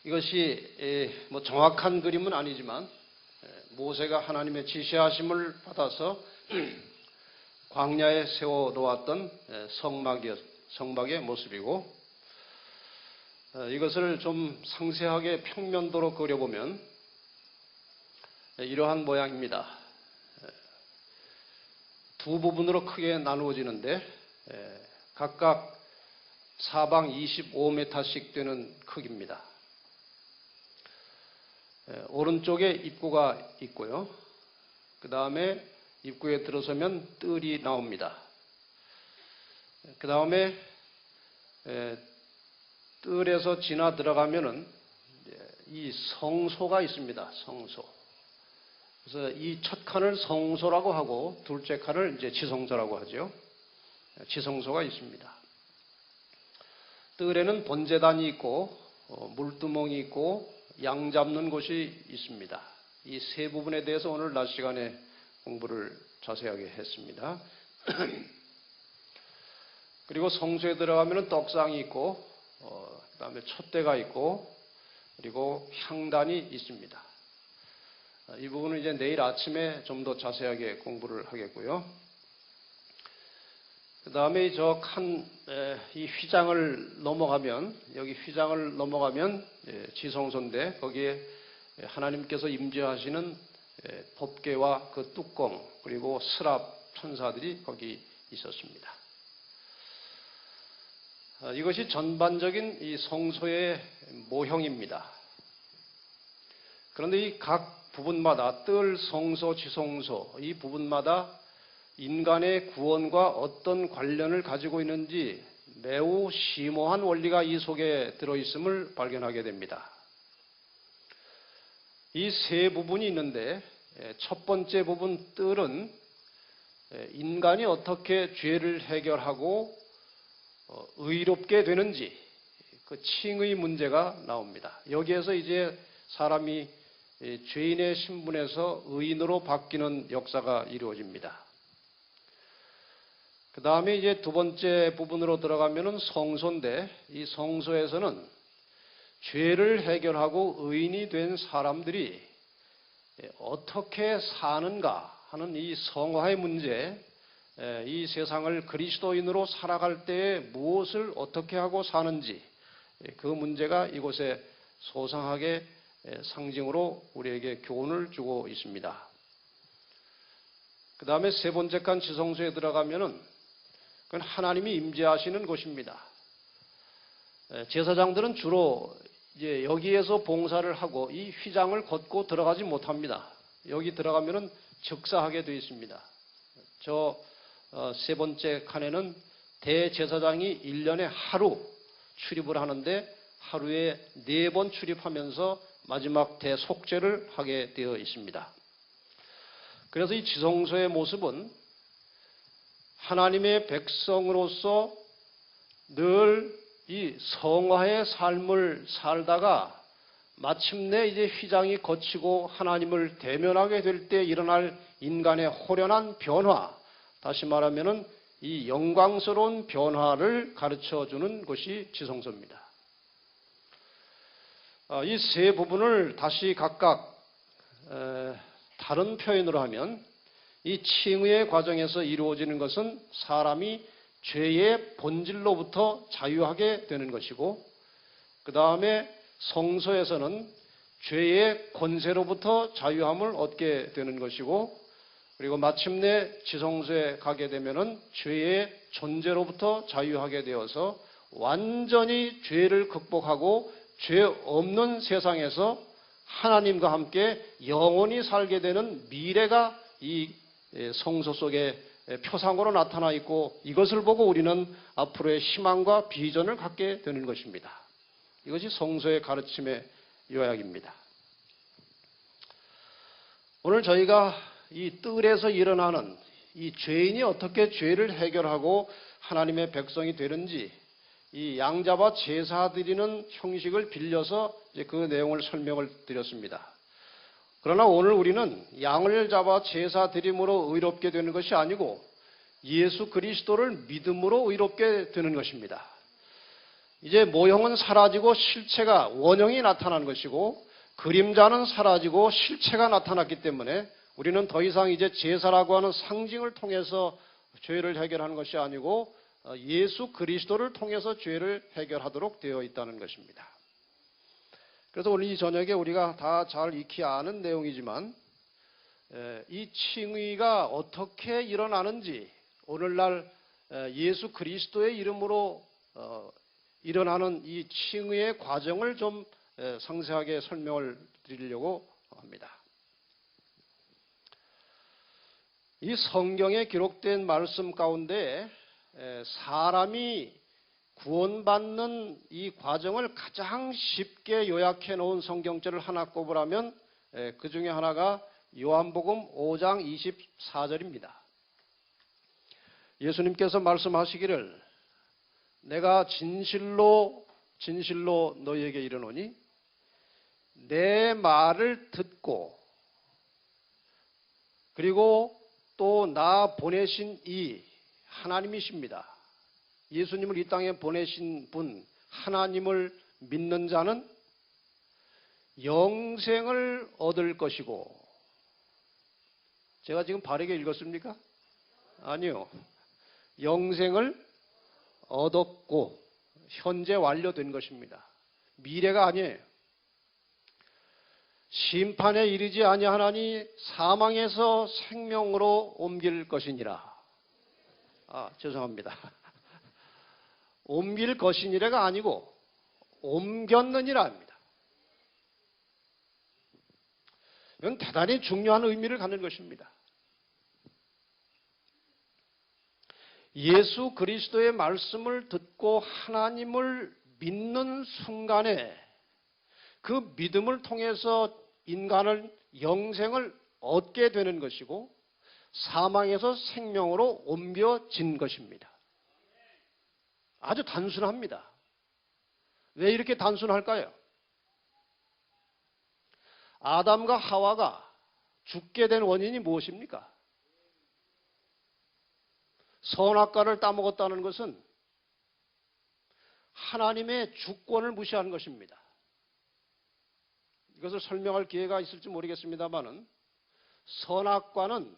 이것이 뭐 정확한 그림은 아니지만 모세가 하나님의 지시하심을 받아서 광야에 세워 놓았던 성막의 모습이고, 이것을 좀 상세하게 평면도로 그려보면 이러한 모양입니다. 두 부분으로 크게 나누어지는데 각각 사방 25m씩 되는 크기입니다. 오른쪽에 입구가 있고요. 그 다음에 입구에 들어서면 뜰이 나옵니다. 그 다음에 뜰에서 지나 들어가면은 이 성소가 있습니다. 성소. 그래서 이 첫 칸을 성소라고 하고 둘째 칸을 이제 지성소라고 하죠. 지성소가 있습니다. 뜰에는 번제단이 있고 물두멍이 있고 양 잡는 곳이 있습니다. 이 세 부분에 대해서 오늘 낮 시간에 공부를 자세하게 했습니다. 그리고 성소에 들어가면 떡상이 있고 그 다음에 촛대가 있고 그리고 향단이 있습니다. 이 부분은 이제 내일 아침에 좀 더 자세하게 공부를 하겠고요. 그 다음에 이 휘장을 넘어가면, 여기 휘장을 넘어가면 지성소인데 거기에 하나님께서 임재하시는 법궤와 그 뚜껑 그리고 스랍 천사들이 거기 있었습니다. 이것이 전반적인 이 성소의 모형입니다. 그런데 이 각 부분마다 뜰, 성소, 지성소 이 부분마다 인간의 구원과 어떤 관련을 가지고 있는지 매우 심오한 원리가 이 속에 들어있음을 발견하게 됩니다. 이 세 부분이 있는데 첫 번째 부분 뜰은 인간이 어떻게 죄를 해결하고 의롭게 되는지 그 칭의 문제가 나옵니다. 여기에서 이제 사람이 죄인의 신분에서 의인으로 바뀌는 역사가 이루어집니다. 그 다음에 이제 두 번째 부분으로 들어가면은 성소인데 이 성소에서는 죄를 해결하고 의인이 된 사람들이 어떻게 사는가 하는 이 성화의 문제, 이 세상을 그리스도인으로 살아갈 때에 무엇을 어떻게 하고 사는지 그 문제가 이곳에 소상하게 상징으로 우리에게 교훈을 주고 있습니다. 그 다음에 세 번째 칸 지성소에 들어가면은 그건 하나님이 임재하시는 곳입니다. 제사장들은 주로 이제 여기에서 봉사를 하고 이 휘장을 걷고 들어가지 못합니다. 여기 들어가면은 즉사하게 되어 있습니다. 세 번째 칸에는 대제사장이 1년에 하루 출입을 하는데 하루에 4번 출입하면서 마지막 대속죄를 하게 되어 있습니다. 그래서 이 지성소의 모습은 하나님의 백성으로서 늘 이 성화의 삶을 살다가 마침내 이제 휘장이 거치고 하나님을 대면하게 될 때 일어날 인간의 호련한 변화, 다시 말하면은 이 영광스러운 변화를 가르쳐 주는 것이 지성소입니다. 이 세 부분을 다시 각각 다른 표현으로 하면 이 칭의의 과정에서 이루어지는 것은 사람이 죄의 본질로부터 자유하게 되는 것이고, 그 다음에 성소에서는 죄의 권세로부터 자유함을 얻게 되는 것이고, 그리고 마침내 지성소에 가게 되면은 죄의 존재로부터 자유하게 되어서 완전히 죄를 극복하고 죄 없는 세상에서 하나님과 함께 영원히 살게 되는 미래가 이 성소 속에 표상으로 나타나 있고, 이것을 보고 우리는 앞으로의 희망과 비전을 갖게 되는 것입니다. 이것이 성소의 가르침의 요약입니다. 오늘 저희가 이 뜰에서 일어나는 이 죄인이 어떻게 죄를 해결하고 하나님의 백성이 되는지 이 양잡아 제사 드리는 형식을 빌려서 이제 그 내용을 설명을 드렸습니다. 그러나 오늘 우리는 양을 잡아 제사 드림으로 의롭게 되는 것이 아니고 예수 그리스도를 믿음으로 의롭게 되는 것입니다. 이제 모형은 사라지고 실체가 원형이 나타난 것이고 그림자는 사라지고 실체가 나타났기 때문에 우리는 더 이상 이제 제사라고 하는 상징을 통해서 죄를 해결하는 것이 아니고 예수 그리스도를 통해서 죄를 해결하도록 되어 있다는 것입니다. 그래서 오늘 이 저녁에 우리가 다 잘 익히 아는 내용이지만 이 칭의가 어떻게 일어나는지 오늘날 예수 그리스도의 이름으로 일어나는 이 칭의의 과정을 좀 상세하게 설명을 드리려고 합니다. 이 성경에 기록된 말씀 가운데 사람이 구원받는 이 과정을 가장 쉽게 요약해 놓은 성경절을 하나 꼽으라면 그 중에 하나가 요한복음 5장 24절입니다. 예수님께서 말씀하시기를 내가 진실로 너희에게 이르노니 내 말을 듣고 그리고 또 나 보내신 이 하나님이십니다. 예수님을 이 땅에 보내신 분 하나님을 믿는 자는 영생을 얻을 것이고, 제가 지금 바르게 읽었습니까? 아니요. 영생을 얻었고 현재 완료된 것입니다. 미래가 아니에요. 심판에 이르지 아니하나니 사망에서 생명으로 옮길 것이니라. 죄송합니다. 옮길 것이니라가 아니고 옮겼느니라 합니다. 이건 대단히 중요한 의미를 갖는 것입니다. 예수 그리스도의 말씀을 듣고 하나님을 믿는 순간에 그 믿음을 통해서 인간은 영생을 얻게 되는 것이고 사망에서 생명으로 옮겨진 것입니다. 아주 단순합니다. 왜 이렇게 단순할까요? 아담과 하와가 죽게 된 원인이 무엇입니까? 선악과를 따먹었다는 것은 하나님의 주권을 무시하는 것입니다. 이것을 설명할 기회가 있을지 모르겠습니다만은 선악과는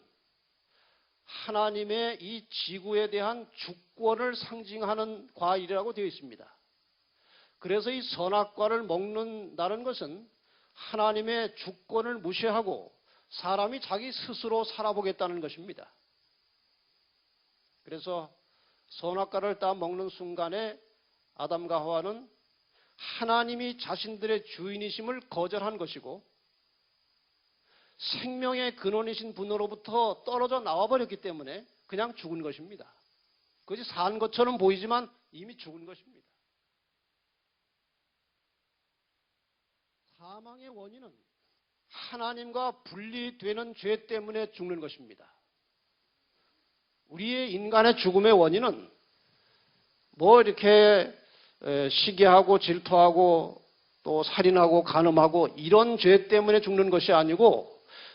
하나님의 이 지구에 대한 주권을 상징하는 과일이라고 되어 있습니다. 그래서 이 선악과를 먹는다는 것은 하나님의 주권을 무시하고 사람이 자기 스스로 살아보겠다는 것입니다. 그래서 선악과를 따 먹는 순간에 아담과 하와는 하나님이 자신들의 주인이심을 거절한 것이고 생명의 근원이신 분으로부터 떨어져 나와버렸기 때문에 그냥 죽은 것입니다. 그것이 산 것처럼 보이지만 이미 죽은 것입니다. 사망의 원인은 하나님과 분리되는 죄 때문에 죽는 것입니다. 우리의 인간의 죽음의 원인은 뭐 이렇게 시기하고 질투하고 또 살인하고 간음하고 이런 죄 때문에 죽는 것이 아니고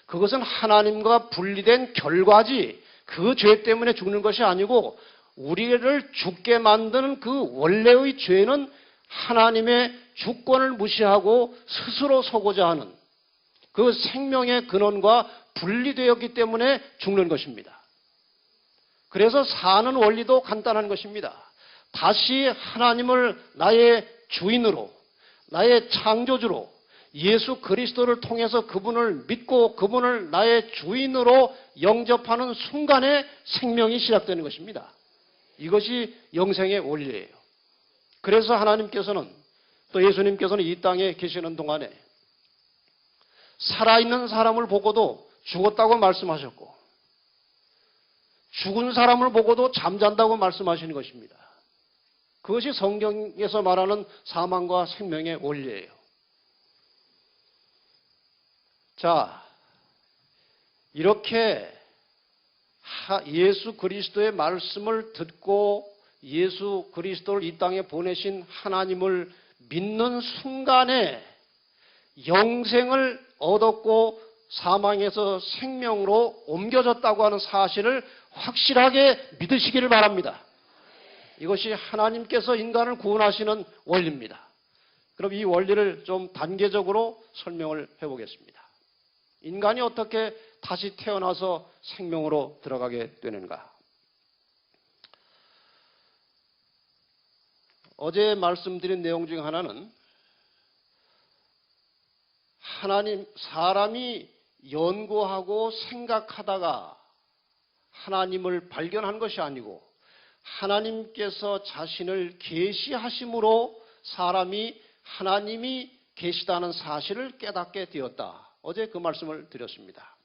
그것은 하나님과 분리된 결과지 그 죄 때문에 죽는 것이 아니고 우리를 죽게 만드는 그 원래의 죄는 하나님의 주권을 무시하고 스스로 서고자 하는 그 생명의 근원과 분리되었기 때문에 죽는 것입니다. 그래서 사는 원리도 간단한 것입니다. 다시 하나님을 나의 주인으로, 나의 창조주로, 예수 그리스도를 통해서 그분을 믿고 그분을 나의 주인으로 영접하는 순간에 생명이 시작되는 것입니다. 이것이 영생의 원리예요. 그래서 하나님께서는 또 예수님께서는 이 땅에 계시는 동안에 살아있는 사람을 보고도 죽었다고 말씀하셨고 죽은 사람을 보고도 잠잔다고 말씀하시는 것입니다. 그것이 성경에서 말하는 사망과 생명의 원리예요. 자, 이렇게 예수 그리스도의 말씀을 듣고 예수 그리스도를 이 땅에 보내신 하나님을 믿는 순간에 영생을 얻었고 사망에서 생명으로 옮겨졌다고 하는 사실을 확실하게 믿으시기를 바랍니다. 이것이 하나님께서 인간을 구원하시는 원리입니다. 그럼 이 원리를 좀 단계적으로 설명을 해보겠습니다. 인간이 어떻게 다시 태어나서 생명으로 들어가게 되는가? 어제 말씀드린 내용 중 하나는 사람이 연구하고 생각하다가 하나님을 발견한 것이 아니고 하나님께서 자신을 계시하심으로 사람이 하나님이 계시다는 사실을 깨닫게 되었다. 어제 그 말씀을 드렸습니다.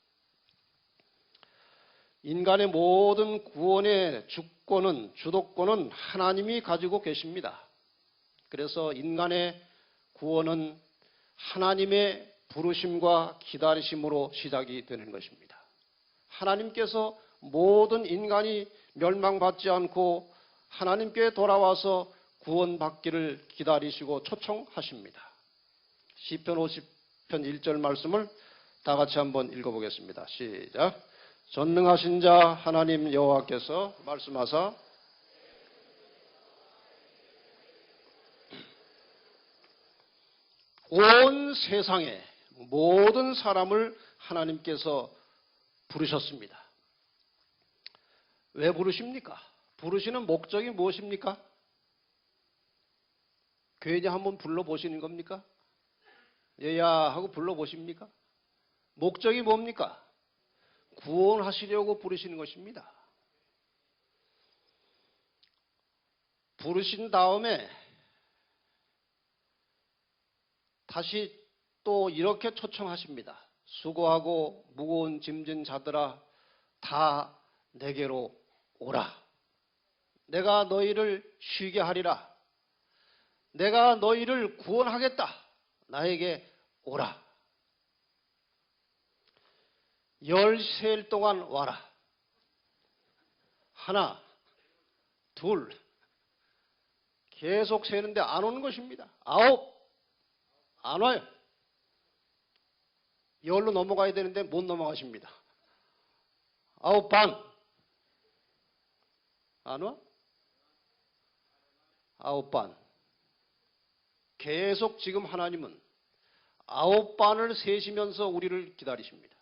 인간의 모든 구원의 주도권은 하나님이 가지고 계십니다. 그래서 인간의 구원은 하나님의 부르심과 기다리심으로 시작이 되는 것입니다. 하나님께서 모든 인간이 멸망받지 않고 하나님께 돌아와서 구원받기를 기다리시고 초청하십니다. 시편 50편 1절 말씀을 다 같이 한번 읽어보겠습니다. 시작. 전능하신 자 하나님 여호와께서 말씀하사 온 세상의 모든 사람을 하나님께서 부르셨습니다. 왜 부르십니까? 부르시는 목적이 무엇입니까? 괜히 한번 불러보시는 겁니까? 얘야 하고 불러보십니까? 목적이 뭡니까? 구원하시려고 부르시는 것입니다. 부르신 다음에 다시 또 이렇게 초청하십니다. 수고하고 무거운 짐진 자들아 다 내게로 오라. 내가 너희를 쉬게 하리라. 내가 너희를 구원하겠다. 나에게 오라. 13일 동안 와라. 하나, 둘, 계속 세는데 안 오는 것입니다. 9, 안 와요. 10로 넘어가야 되는데 못 넘어가십니다. 9반, 안 와? 9반. 계속 지금 하나님은 9반을 세시면서 우리를 기다리십니다.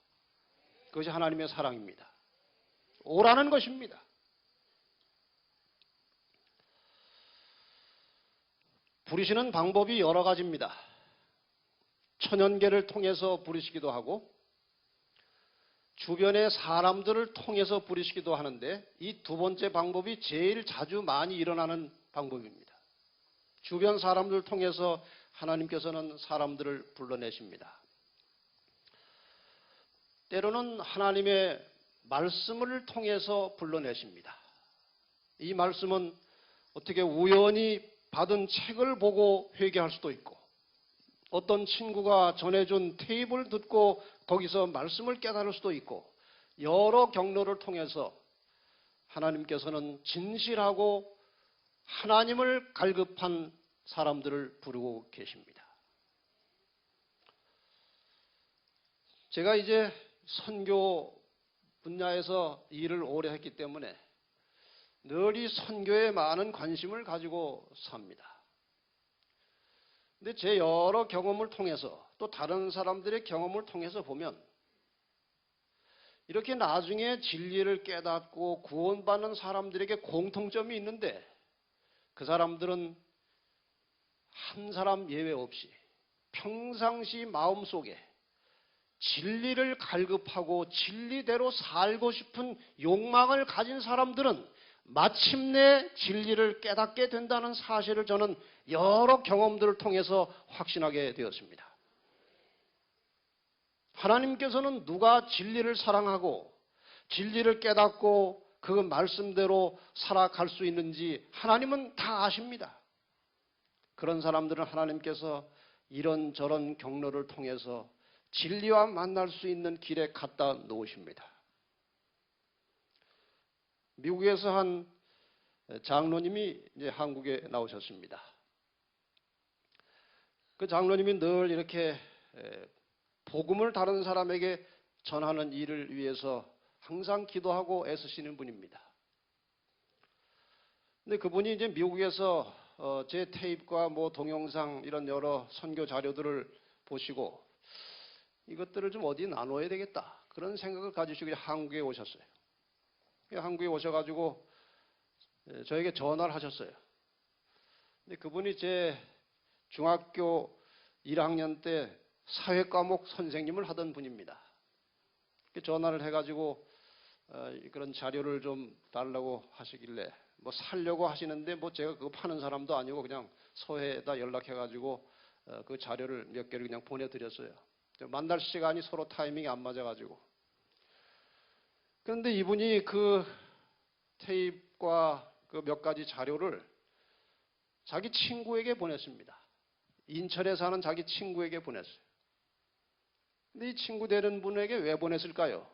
그것이 하나님의 사랑입니다. 오라는 것입니다. 부르시는 방법이 여러 가지입니다. 천연계를 통해서 부르시기도 하고 주변의 사람들을 통해서 부르시기도 하는데 이 두 번째 방법이 제일 자주 많이 일어나는 방법입니다. 주변 사람들을 통해서 하나님께서는 사람들을 불러내십니다. 때로는 하나님의 말씀을 통해서 불러내십니다. 이 말씀은 어떻게 우연히 받은 책을 보고 회개할 수도 있고 어떤 친구가 전해준 테이프를 듣고 거기서 말씀을 깨달을 수도 있고 여러 경로를 통해서 하나님께서는 진실하고 하나님을 갈급한 사람들을 부르고 계십니다. 제가 이제 선교 분야에서 일을 오래 했기 때문에 늘 이 선교에 많은 관심을 가지고 삽니다. 근데 제 여러 경험을 통해서 또 다른 사람들의 경험을 통해서 보면 이렇게 나중에 진리를 깨닫고 구원받는 사람들에게 공통점이 있는데 그 사람들은 한 사람 예외 없이 평상시 마음속에 진리를 갈급하고 진리대로 살고 싶은 욕망을 가진 사람들은 마침내 진리를 깨닫게 된다는 사실을 저는 여러 경험들을 통해서 확신하게 되었습니다. 하나님께서는 누가 진리를 사랑하고 진리를 깨닫고 그 말씀대로 살아갈 수 있는지 하나님은 다 아십니다. 그런 사람들은 하나님께서 이런저런 경로를 통해서 진리와 만날 수 있는 길에 갖다 놓으십니다. 미국에서 한 장로님이 이제 한국에 나오셨습니다. 그 장로님이 늘 이렇게 복음을 다른 사람에게 전하는 일을 위해서 항상 기도하고 애쓰시는 분입니다. 근데 그분이 이제 미국에서 제 테이프와 뭐 동영상 이런 여러 선교 자료들을 보시고 이것들을 좀 어디 나눠야 되겠다. 그런 생각을 가지시고 한국에 오셨어요. 한국에 오셔가지고 저에게 전화를 하셨어요. 근데 그분이 제 중학교 1학년 때 사회과목 선생님을 하던 분입니다. 전화를 해가지고 그런 자료를 좀 달라고 하시길래 뭐 살려고 하시는데 뭐 제가 그거 파는 사람도 아니고 그냥 서해에다 연락해가지고 그 자료를 몇 개를 그냥 보내드렸어요. 만날 시간이 서로 타이밍이 안 맞아가지고. 그런데 이분이 그 테이프과 그 몇 가지 자료를 자기 친구에게 보냈습니다. 인천에 사는 자기 친구에게 보냈어요. 근데 이 친구 되는 분에게 왜 보냈을까요?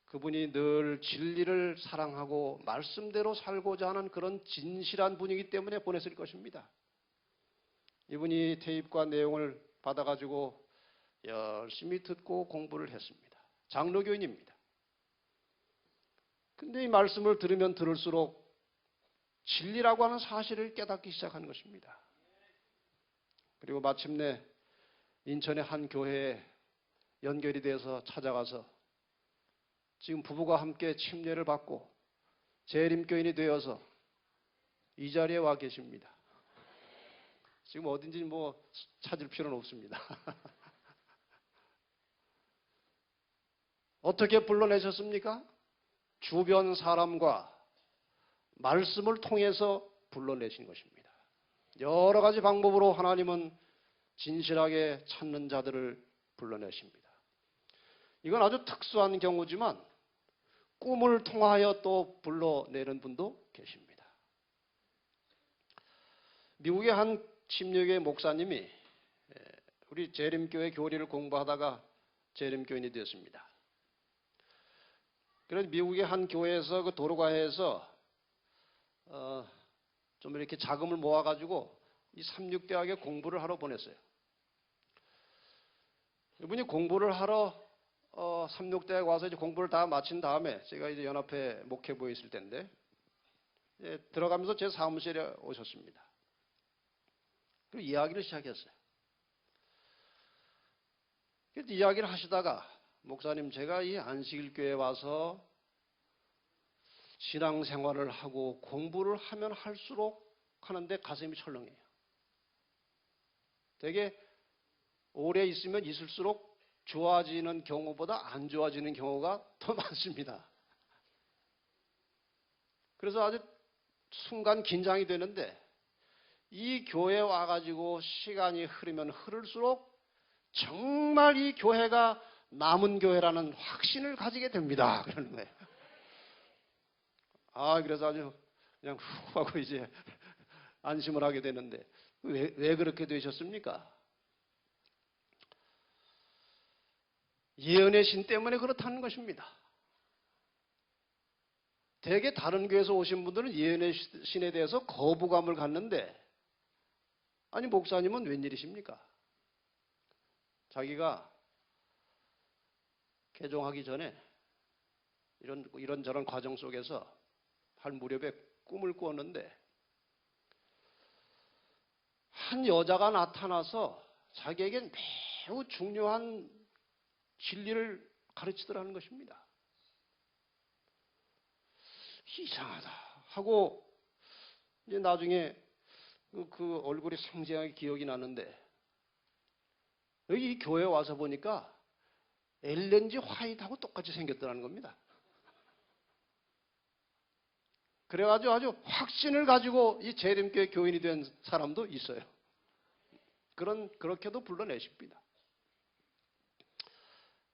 그분이 늘 진리를 사랑하고 말씀대로 살고자 하는 그런 진실한 분이기 때문에 보냈을 것입니다. 이분이 테이프과 내용을 받아가지고 열심히 듣고 공부를 했습니다. 장로교인입니다. 근데 이 말씀을 들으면 들을수록 진리라고 하는 사실을 깨닫기 시작하는 것입니다. 그리고 마침내 인천의 한 교회에 연결이 돼서 찾아가서 지금 부부가 함께 침례를 받고 재림교인이 되어서 이 자리에 와 계십니다. 지금 어딘지 뭐 찾을 필요는 없습니다. 어떻게 불러내셨습니까? 주변 사람과 말씀을 통해서 불러내신 것입니다. 여러 가지 방법으로 하나님은 진실하게 찾는 자들을 불러내십니다. 이건 아주 특수한 경우지만 꿈을 통하여 또 불러내는 분도 계십니다. 미국의 한 침례교회 목사님이 우리 재림교회 교리를 공부하다가 재림교인이 되었습니다. 그래서 미국의 한 교회에서 그 도로가에서 좀 이렇게 자금을 모아가지고 이 삼육대학에 공부를 하러 보냈어요. 이분이 공부를 하러 삼육대학 와서 이제 공부를 다 마친 다음에 제가 이제 연합회 목회부에 있을 때인데 들어가면서 제 사무실에 오셨습니다. 그리고 이야기를 시작했어요. 그래서 이야기를 하시다가 목사님 제가 이 안식일교회에 와서 신앙생활을 하고 공부를 하면 할수록 하는데 가슴이 철렁해요. 되게 오래 있으면 있을수록 좋아지는 경우보다 안 좋아지는 경우가 더 많습니다. 그래서 아주 순간 긴장이 되는데 이 교회에 와가지고 시간이 흐르면 흐를수록 정말 이 교회가 남은 교회라는 확신을 가지게 됩니다. 그러는 거예요. 그래서 아주 그냥 후 하고 이제 안심을 하게 되는데 왜 그렇게 되셨습니까? 예언의 신 때문에 그렇다는 것입니다. 대개 다른 교회에서 오신 분들은 예언의 신에 대해서 거부감을 갖는데 아니 목사님은 웬일이십니까? 자기가 개종하기 전에 이런저런 과정 속에서 할 무렵에 꿈을 꾸었는데 한 여자가 나타나서 자기에겐 매우 중요한 진리를 가르치더라는 것입니다. 이상하다 하고 이제 나중에 그 얼굴이 생생하게 기억이 나는데 여기 이 교회에 와서 보니까 엘렌지 화이트하고 똑같이 생겼더라는 겁니다. 그래가지고 아주 확신을 가지고 이 재림교회 교인이 된 사람도 있어요. 그렇게도 불러내십니다.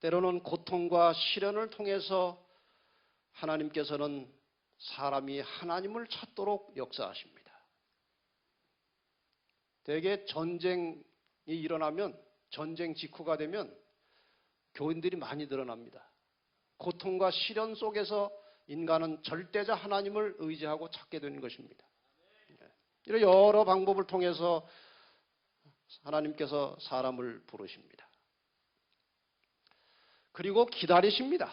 때로는 고통과 시련을 통해서 하나님께서는 사람이 하나님을 찾도록 역사하십니다. 대개 전쟁이 일어나면 전쟁 직후가 되면 교인들이 많이 늘어납니다. 고통과 시련 속에서 인간은 절대자 하나님을 의지하고 찾게 되는 것입니다. 이런 여러 방법을 통해서 하나님께서 사람을 부르십니다. 그리고 기다리십니다.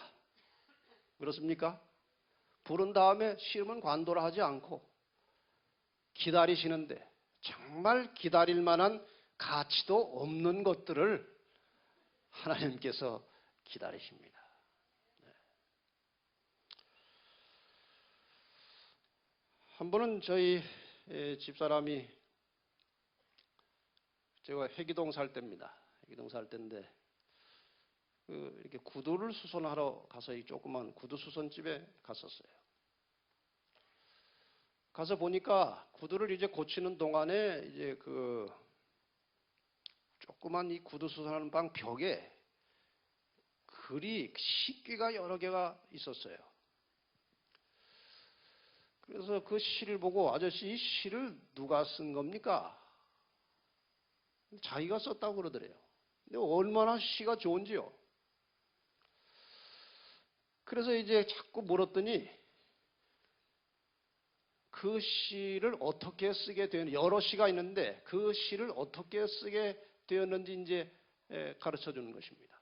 그렇습니까? 부른 다음에 시험은 관도를 하지 않고 기다리시는데 정말 기다릴 만한 가치도 없는 것들을 하나님께서 기다리십니다. 한 번은 저희 집사람이, 제가 회기동 살 때입니다. 회기동 살 때인데 이렇게 구두를 수선하러 가서 이 조그만 구두 수선집에 갔었어요. 가서 보니까 구두를 이제 고치는 동안에 이제 그 조그만 이 구두 수선하는 방 벽에 글이, 식기가 여러 개가 있었어요. 그래서 그 시를 보고, 아저씨 이 시를 누가 쓴 겁니까? 자기가 썼다고 그러더래요. 근데 얼마나 시가 좋은지요. 그래서 이제 자꾸 물었더니 그 시를 어떻게 쓰게 되었는지, 여러 시가 있는데 그 시를 어떻게 쓰게 되었는지 이제 가르쳐 주는 것입니다.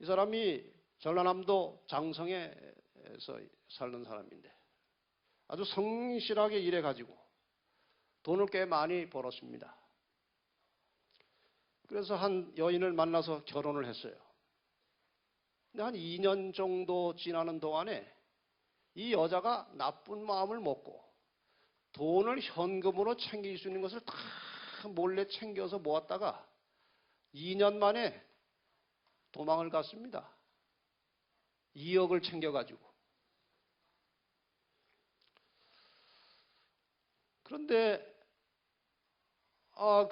이 사람이 전라남도 장성에서 살는 사람인데 아주 성실하게 일해가지고 돈을 꽤 많이 벌었습니다. 그래서 한 여인을 만나서 결혼을 했어요. 근데 한 2년 정도 지나는 동안에 이 여자가 나쁜 마음을 먹고 돈을 현금으로 챙길 수 있는 것을 다 몰래 챙겨서 모았다가 2년 만에 도망을 갔습니다. 2억을 챙겨가지고. 그런데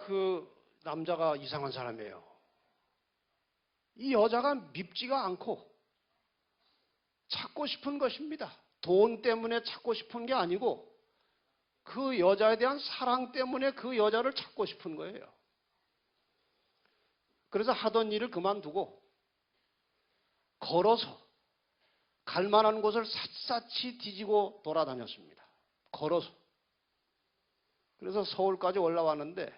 그 남자가 이상한 사람이에요. 이 여자가 밉지가 않고 찾고 싶은 것입니다. 돈 때문에 찾고 싶은 게 아니고 그 여자에 대한 사랑 때문에 그 여자를 찾고 싶은 거예요. 그래서 하던 일을 그만두고 걸어서 갈 만한 곳을 샅샅이 뒤지고 돌아다녔습니다. 걸어서. 그래서 서울까지 올라왔는데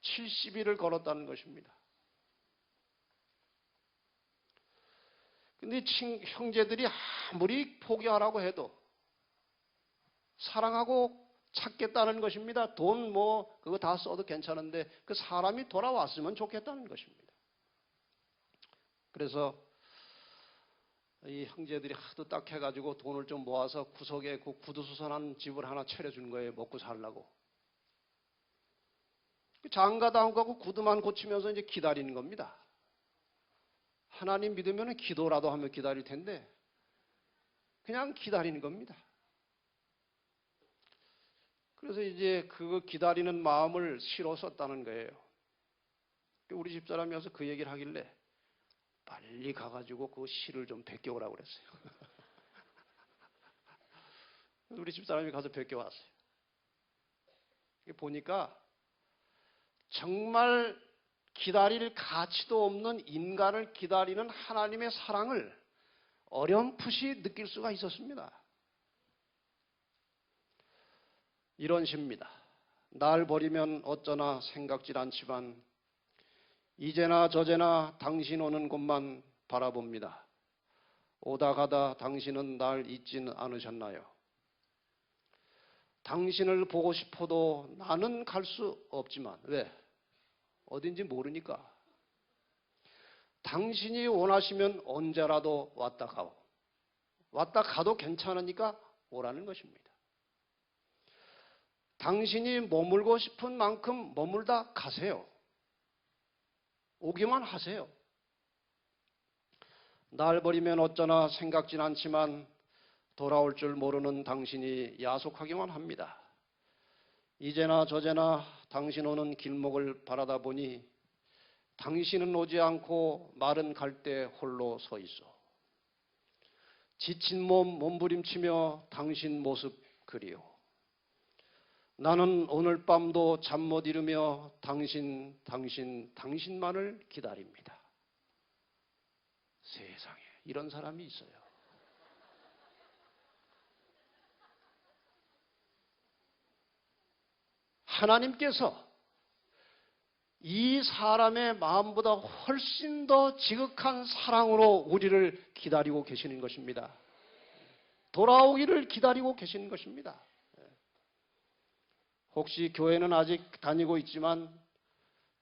70일을 걸었다는 것입니다. 근데 형제들이 아무리 포기하라고 해도 사랑하고 찾겠다는 것입니다. 돈 그거 다 써도 괜찮은데 그 사람이 돌아왔으면 좋겠다는 것입니다. 그래서 이 형제들이 하도 딱 해가지고 돈을 좀 모아서 구석에 그 구두수선한 집을 하나 차려준 거예요. 먹고 살라고. 장가도 안 가고 구두만 고치면서 이제 기다리는 겁니다. 하나님 믿으면 기도라도 하며 기다릴 텐데 그냥 기다리는 겁니다. 그래서 이제 그 기다리는 마음을 시로 썼다는 거예요. 우리 집사람이 와서 그 얘기를 하길래 빨리 가가지고 그 시를 좀 베껴오라고 그랬어요. 우리 집사람이 가서 베껴왔어요. 보니까 정말 기다릴 가치도 없는 인간을 기다리는 하나님의 사랑을 어렴풋이 느낄 수가 있었습니다. 이런 시입니다. 날 버리면 어쩌나 생각질 않지만 이제나 저제나 당신 오는 곳만 바라봅니다. 오다 가다 당신은 날 잊진 않으셨나요? 당신을 보고 싶어도 나는 갈 수 없지만 왜? 어딘지 모르니까. 당신이 원하시면 언제라도 왔다 가오. 왔다 가도 괜찮으니까 오라는 것입니다. 당신이 머물고 싶은 만큼 머물다 가세요. 오기만 하세요. 날 버리면 어쩌나 생각진 않지만 돌아올 줄 모르는 당신이 야속하기만 합니다. 이제나 저제나 당신 오는 길목을 바라다 보니 당신은 오지 않고 마른 갈대 홀로 서 있어. 지친 몸 몸부림치며 당신 모습 그리워. 나는 오늘 밤도 잠 못 이루며 당신만을 기다립니다. 세상에 이런 사람이 있어요. 하나님께서 이 사람의 마음보다 훨씬 더 지극한 사랑으로 우리를 기다리고 계시는 것입니다. 돌아오기를 기다리고 계시는 것입니다. 혹시 교회는 아직 다니고 있지만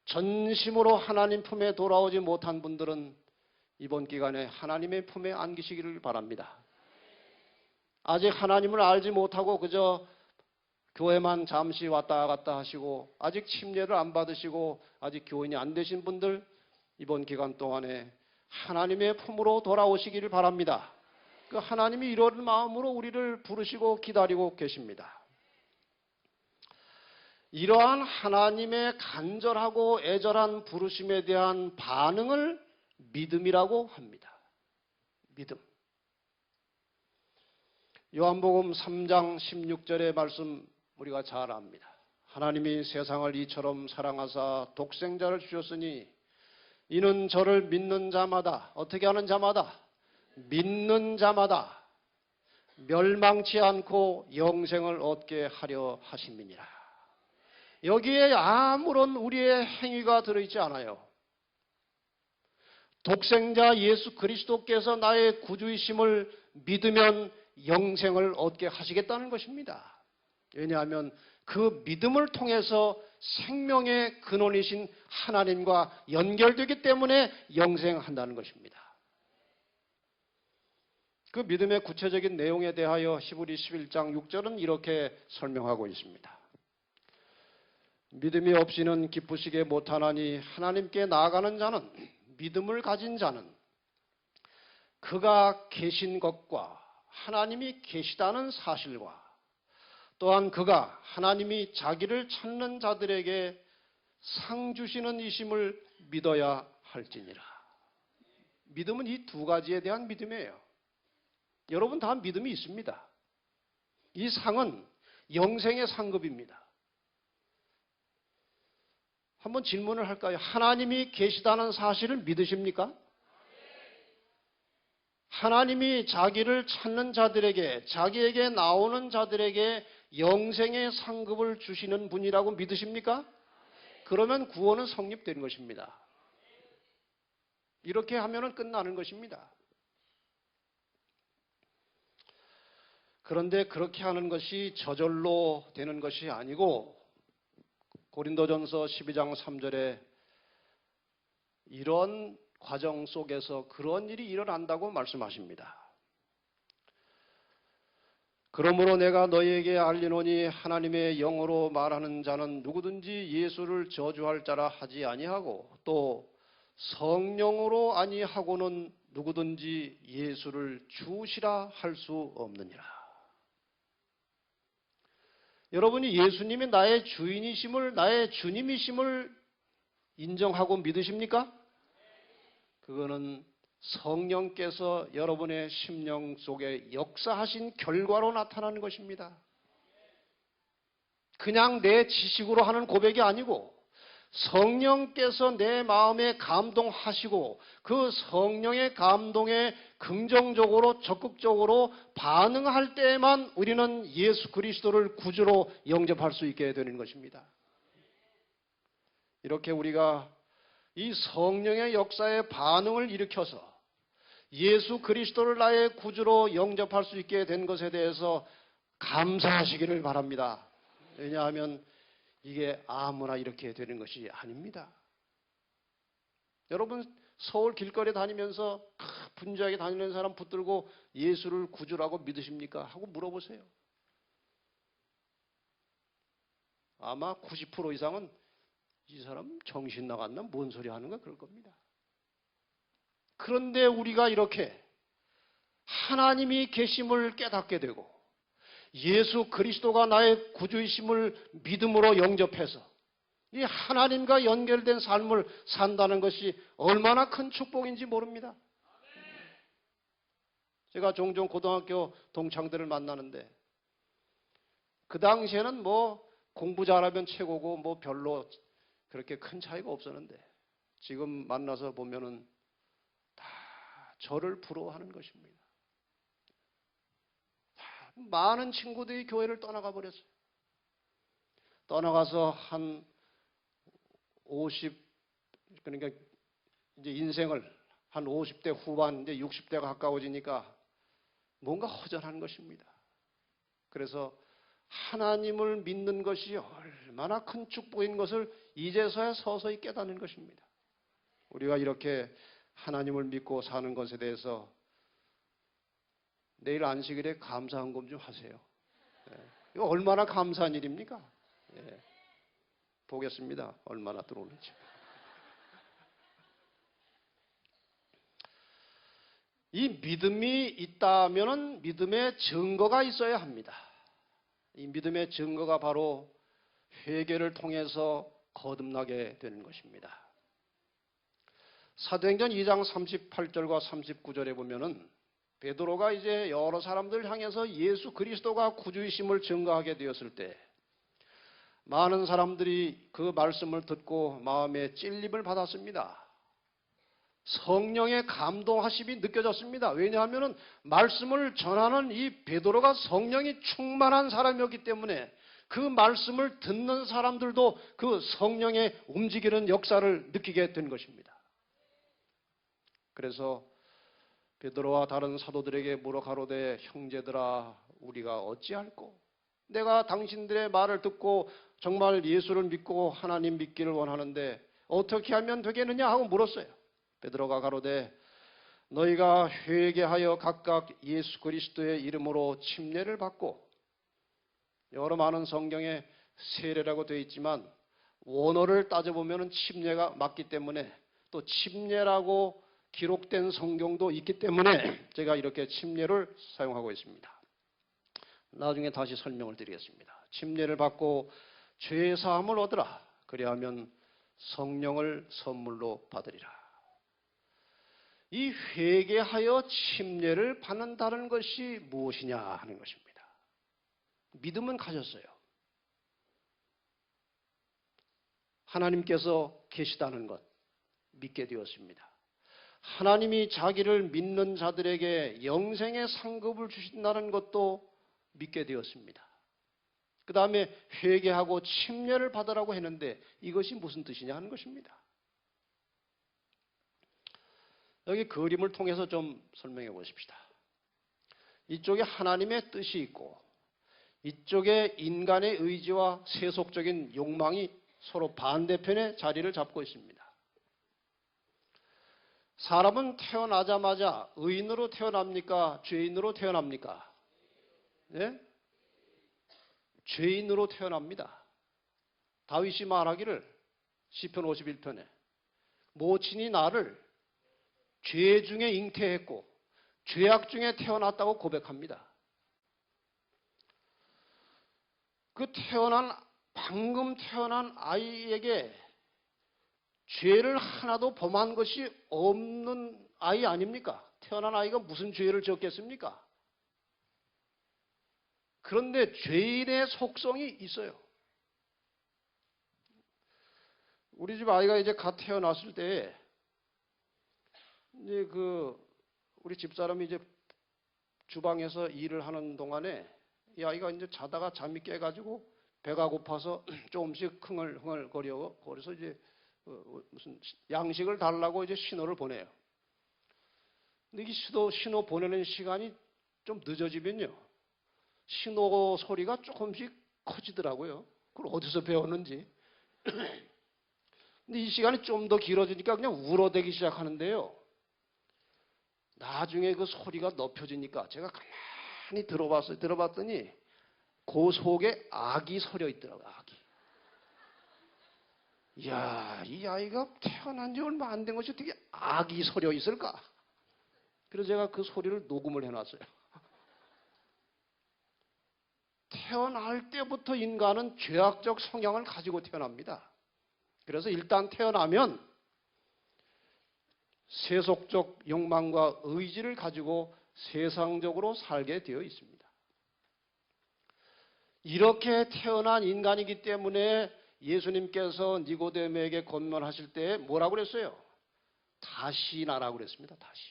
전심으로 하나님 품에 돌아오지 못한 분들은 이번 기간에 하나님의 품에 안기시기를 바랍니다. 아직 하나님을 알지 못하고 그저 교회만 잠시 왔다 갔다 하시고 아직 침례를 안 받으시고 아직 교인이 안 되신 분들 이번 기간 동안에 하나님의 품으로 돌아오시기를 바랍니다. 그 하나님이 이런 마음으로 우리를 부르시고 기다리고 계십니다. 이러한 하나님의 간절하고 애절한 부르심에 대한 반응을 믿음이라고 합니다. 믿음. 요한복음 3장 16절의 말씀 우리가 잘 압니다. 하나님이 세상을 이처럼 사랑하사 독생자를 주셨으니 이는 저를 믿는 자마다 어떻게 하는 자마다 믿는 자마다 멸망치 않고 영생을 얻게 하려 하심이니라. 여기에 아무런 우리의 행위가 들어있지 않아요. 독생자 예수 그리스도께서 나의 구주이심을 믿으면 영생을 얻게 하시겠다는 것입니다. 왜냐하면 그 믿음을 통해서 생명의 근원이신 하나님과 연결되기 때문에 영생한다는 것입니다. 그 믿음의 구체적인 내용에 대하여 히브리 11장 6절은 이렇게 설명하고 있습니다. 믿음이 없이는 기쁘시게 못하나니 하나님께 나아가는 자는 믿음을 가진 자는 그가 계신 것과 하나님이 계시다는 사실과 또한 그가 하나님이 자기를 찾는 자들에게 상 주시는 이심을 믿어야 할지니라. 믿음은 이 두 가지에 대한 믿음이에요. 여러분 다 믿음이 있습니다. 이 상은 영생의 상급입니다. 한번 질문을 할까요? 하나님이 계시다는 사실을 믿으십니까? 하나님이 자기를 찾는 자들에게, 자기에게 나오는 자들에게 영생의 상급을 주시는 분이라고 믿으십니까? 그러면 구원은 성립된 것입니다. 이렇게 하면 끝나는 것입니다. 그런데 그렇게 하는 것이 저절로 되는 것이 아니고 고린도전서 12장 3절에 이런 과정 속에서 그런 일이 일어난다고 말씀하십니다. 그러므로 내가 너희에게 알리노니 하나님의 영으로 말하는 자는 누구든지 예수를 저주할 자라 하지 아니하고 또 성령으로 아니하고는 누구든지 예수를 주시라 할 수 없느니라. 여러분이 예수님이 나의 주인이심을, 나의 주님이심을 인정하고 믿으십니까? 그거는 성령께서 여러분의 심령 속에 역사하신 결과로 나타나는 것입니다. 그냥 내 지식으로 하는 고백이 아니고 성령께서 내 마음에 감동하시고 그 성령의 감동에 긍정적으로 적극적으로 반응할 때에만 우리는 예수 그리스도를 구주로 영접할 수 있게 되는 것입니다. 이렇게 우리가 이 성령의 역사에 반응을 일으켜서 예수 그리스도를 나의 구주로 영접할 수 있게 된 것에 대해서 감사하시기를 바랍니다. 왜냐하면 이게 아무나 이렇게 되는 것이 아닙니다. 여러분 서울 길거리 다니면서 분주하게 다니는 사람 붙들고 예수를 구주라고 믿으십니까? 하고 물어보세요. 아마 90% 이상은 이 사람 정신 나갔나? 뭔 소리 하는가? 그럴 겁니다. 그런데 우리가 이렇게 하나님이 계심을 깨닫게 되고 예수 그리스도가 나의 구주이심을 믿음으로 영접해서 이 하나님과 연결된 삶을 산다는 것이 얼마나 큰 축복인지 모릅니다. 제가 종종 고등학교 동창들을 만나는데 그 당시에는 뭐 공부 잘하면 최고고 뭐 별로 그렇게 큰 차이가 없었는데 지금 만나서 보면은 다 저를 부러워하는 것입니다. 많은 친구들이 교회를 떠나가 버렸어요. 떠나가서 한 50, 그러니까 이제 인생을 한 50대 후반, 이제 60대가 가까워지니까 뭔가 허전한 것입니다. 그래서 하나님을 믿는 것이 얼마나 큰 축복인 것을 이제서야 서서히 깨닫는 것입니다. 우리가 이렇게 하나님을 믿고 사는 것에 대해서 내일 안식일에 감사헌금 좀 하세요. 이거 얼마나 감사한 일입니까? 보겠습니다. 얼마나 들어오는지. 이 믿음이 있다면은 믿음의 증거가 있어야 합니다. 이 믿음의 증거가 바로 회개를 통해서 거듭나게 되는 것입니다. 사도행전 2장 38절과 39절에 보면은 베드로가 이제 여러 사람들 향해서 예수 그리스도가 구주이심을 증거하게 되었을 때 많은 사람들이 그 말씀을 듣고 마음에 찔림을 받았습니다. 성령의 감동하심이 느껴졌습니다. 왜냐하면 말씀을 전하는 이 베드로가 성령이 충만한 사람이었기 때문에 그 말씀을 듣는 사람들도 그 성령의 움직이는 역사를 느끼게 된 것입니다. 그래서 베드로와 다른 사도들에게 물어 가로되 형제들아 우리가 어찌할꼬? 내가 당신들의 말을 듣고 정말 예수를 믿고 하나님 믿기를 원하는데 어떻게 하면 되겠느냐 하고 물었어요. 베드로가 가로되 너희가 회개하여 각각 예수 그리스도의 이름으로 침례를 받고 여러 많은 성경에 세례라고 되어 있지만 원어를 따져보면 침례가 맞기 때문에 또 침례라고 기록된 성경도 있기 때문에 제가 이렇게 침례를 사용하고 있습니다. 나중에 다시 설명을 드리겠습니다. 침례를 받고 죄 사함을 얻으라. 그리하면 성령을 선물로 받으리라. 이 회개하여 침례를 받는다는 것이 무엇이냐 하는 것입니다. 믿음은 가졌어요. 하나님께서 계시다는 것 믿게 되었습니다. 하나님이 자기를 믿는 자들에게 영생의 상급을 주신다는 것도 믿게 되었습니다. 그 다음에 회개하고 침례를 받으라고 했는데 이것이 무슨 뜻이냐 하는 것입니다. 여기 그림을 통해서 좀 설명해 보십시다. 이쪽에 하나님의 뜻이 있고 이쪽에 인간의 의지와 세속적인 욕망이 서로 반대편에 자리를 잡고 있습니다. 사람은 태어나자마자 의인으로 태어납니까? 죄인으로 태어납니까? 네? 죄인으로 태어납니다. 다윗이 말하기를 시편 51편에 모친이 나를 죄 중에 잉태했고 죄악 중에 태어났다고 고백합니다. 그 방금 태어난 아이에게 죄를 하나도 범한 것이 없는 아이 아닙니까? 태어난 아이가 무슨 죄를 지었겠습니까? 그런데 죄인의 속성이 있어요. 우리 집 아이가 이제 갓 태어났을 때 이제 우리 집사람이 이제 주방에서 일을 하는 동안에 이 아이가 이제 자다가 잠이 깨가지고 배가 고파서 조금씩 흥얼흥얼거려. 그래서 이제 무슨 양식을 달라고 이제 신호를 보내요. 근데 이 신호 보내는 시간이 좀 늦어지면요. 신호 소리가 조금씩 커지더라고요. 그걸 어디서 배웠는지. 근데 이 시간이 좀 더 길어지니까 그냥 울어대기 시작하는데요. 나중에 그 소리가 높여지니까 제가 가만히 들어봤더니 그 속에 악이 서려 있더라고요. 악이. 이야, 이 아이가 태어난 지 얼마 안 된 것이 어떻게 악이 서려 있을까? 그래서 제가 그 소리를 녹음을 해놨어요. 태어날 때부터 인간은 죄악적 성향을 가지고 태어납니다. 그래서 일단 태어나면 세속적 욕망과 의지를 가지고 세상적으로 살게 되어 있습니다. 이렇게 태어난 인간이기 때문에 예수님께서 니고데모에게 권면하실 때 뭐라고 그랬어요? 다시 나라고 그랬습니다. 다시.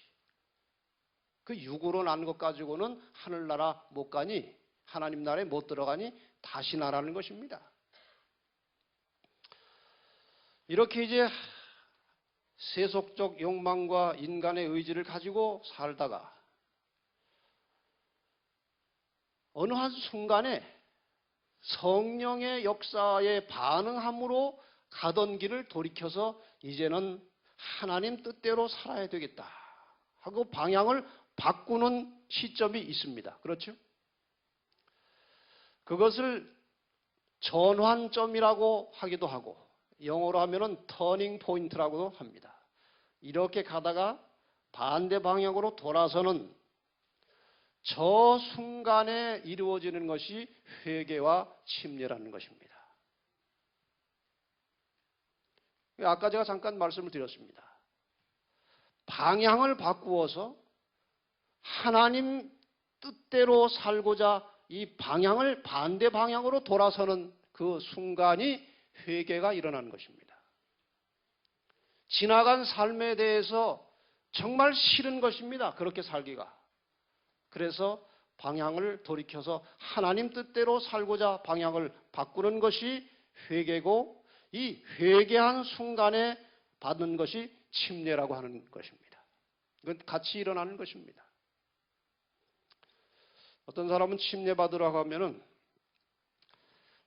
그 육으로 난 것 가지고는 하늘나라 못 가니, 하나님 나라에 못 들어가니 다시 나라는 것입니다. 이렇게 이제 세속적 욕망과 인간의 의지를 가지고 살다가 어느 한 순간에 성령의 역사에 반응함으로 가던 길을 돌이켜서 이제는 하나님 뜻대로 살아야 되겠다 하고 방향을 바꾸는 시점이 있습니다. 그렇죠? 그것을 전환점이라고 하기도 하고 영어로 하면은 터닝 포인트라고도 합니다. 이렇게 가다가 반대 방향으로 돌아서는 저 순간에 이루어지는 것이 회개와 침례라는 것입니다. 아까 제가 잠깐 말씀을 드렸습니다. 방향을 바꾸어서 하나님 뜻대로 살고자 이 방향을 반대 방향으로 돌아서는 그 순간이 회개가 일어나는 것입니다. 지나간 삶에 대해서 정말 싫은 것입니다. 그렇게 살기가. 그래서 방향을 돌이켜서 하나님 뜻대로 살고자 방향을 바꾸는 것이 회개고 이 회개한 순간에 받는 것이 침례라고 하는 것입니다. 이건 같이 일어나는 것입니다. 어떤 사람은 침례 받으라고 하면은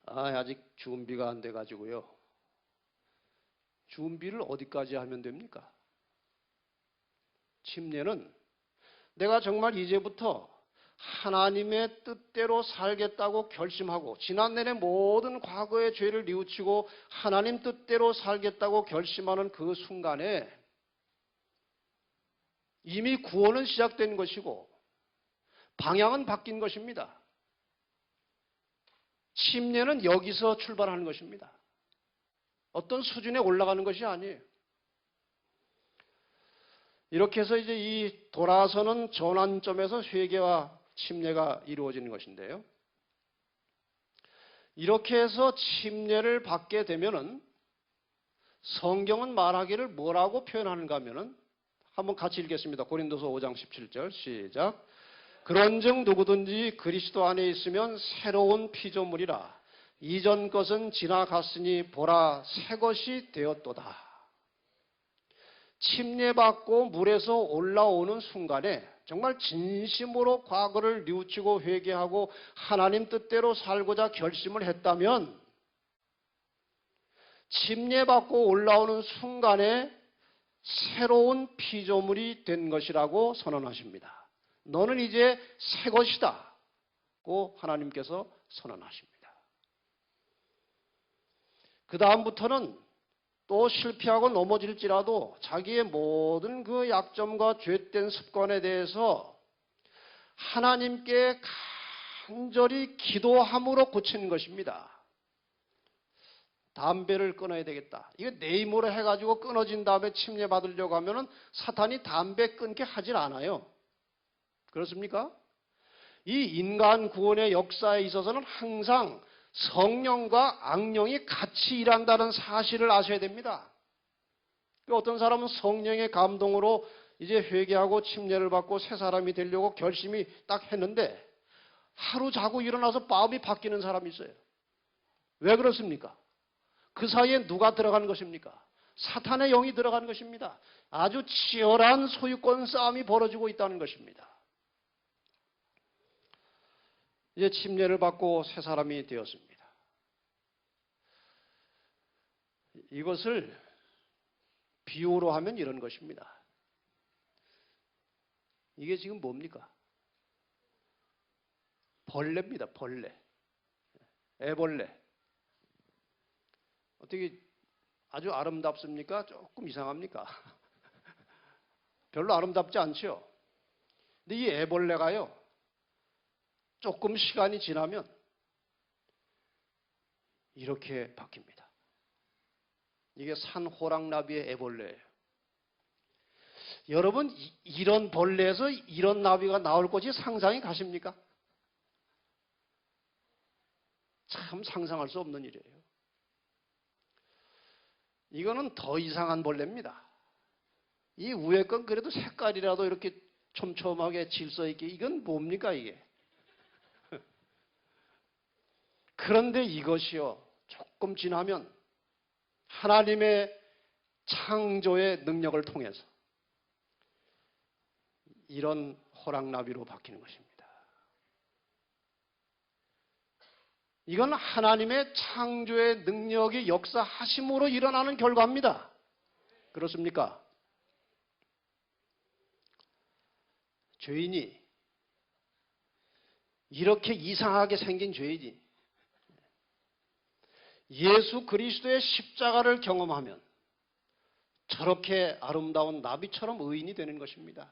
아직 준비가 안 돼가지고요. 준비를 어디까지 하면 됩니까? 침례는 내가 정말 이제부터 하나님의 뜻대로 살겠다고 결심하고 지난 내내 모든 과거의 죄를 뉘우치고 하나님 뜻대로 살겠다고 결심하는 그 순간에 이미 구원은 시작된 것이고 방향은 바뀐 것입니다. 침례는 여기서 출발하는 것입니다. 어떤 수준에 올라가는 것이 아니에요. 이렇게 해서 이제 이 돌아서는 전환점에서 회개와 침례가 이루어지는 것인데요. 이렇게 해서 침례를 받게 되면은 성경은 말하기를 뭐라고 표현하는가 하면은 한번 같이 읽겠습니다. 고린도서 5장 17절 시작. 그런즉 누구든지 그리스도 안에 있으면 새로운 피조물이라. 이전 것은 지나갔으니 보라 새 것이 되었도다. 침례받고 물에서 올라오는 순간에 정말 진심으로 과거를 뉘우치고 회개하고 하나님 뜻대로 살고자 결심을 했다면 침례받고 올라오는 순간에 새로운 피조물이 된 것이라고 선언하십니다. 너는 이제 새 것이다 고 하나님께서 선언하십니다. 그 다음부터는 또 실패하고 넘어질지라도 자기의 모든 그 약점과 죄된 습관에 대해서 하나님께 간절히 기도함으로 고치는 것입니다. 담배를 끊어야 되겠다. 이거 내일모레 해가지고 끊어진 다음에 침례받으려고 하면은 사탄이 담배 끊게 하질 않아요. 그렇습니까? 이 인간 구원의 역사에 있어서는 항상 성령과 악령이 같이 일한다는 사실을 아셔야 됩니다. 어떤 사람은 성령의 감동으로 이제 회개하고 침례를 받고 새 사람이 되려고 결심이 딱 했는데 하루 자고 일어나서 마음이 바뀌는 사람이 있어요. 왜 그렇습니까? 그 사이에 누가 들어가는 것입니까? 사탄의 영이 들어가는 것입니다. 아주 치열한 소유권 싸움이 벌어지고 있다는 것입니다. 이제 침례를 받고 새 사람이 되었습니다. 이것을 비유로 하면 이런 것입니다. 이게 지금 뭡니까? 벌레입니다. 벌레. 애벌레. 어떻게 아주 아름답습니까? 조금 이상합니까? 별로 아름답지 않죠? 근데 이 애벌레가요. 조금 시간이 지나면 이렇게 바뀝니다. 이게 산호랑나비의 애벌레예요. 여러분 이런 벌레에서 이런 나비가 나올 것이 상상이 가십니까? 참 상상할 수 없는 일이에요. 이거는 더 이상한 벌레입니다. 이 위에 건 그래도 색깔이라도 이렇게 촘촘하게 질서 있게 이건 뭡니까 이게? 그런데 이것이요 조금 지나면 하나님의 창조의 능력을 통해서 이런 호랑나비로 바뀌는 것입니다. 이건 하나님의 창조의 능력이 역사하심으로 일어나는 결과입니다. 그렇습니까? 죄인이 이렇게 이상하게 생긴 죄인이 예수 그리스도의 십자가를 경험하면 저렇게 아름다운 나비처럼 의인이 되는 것입니다.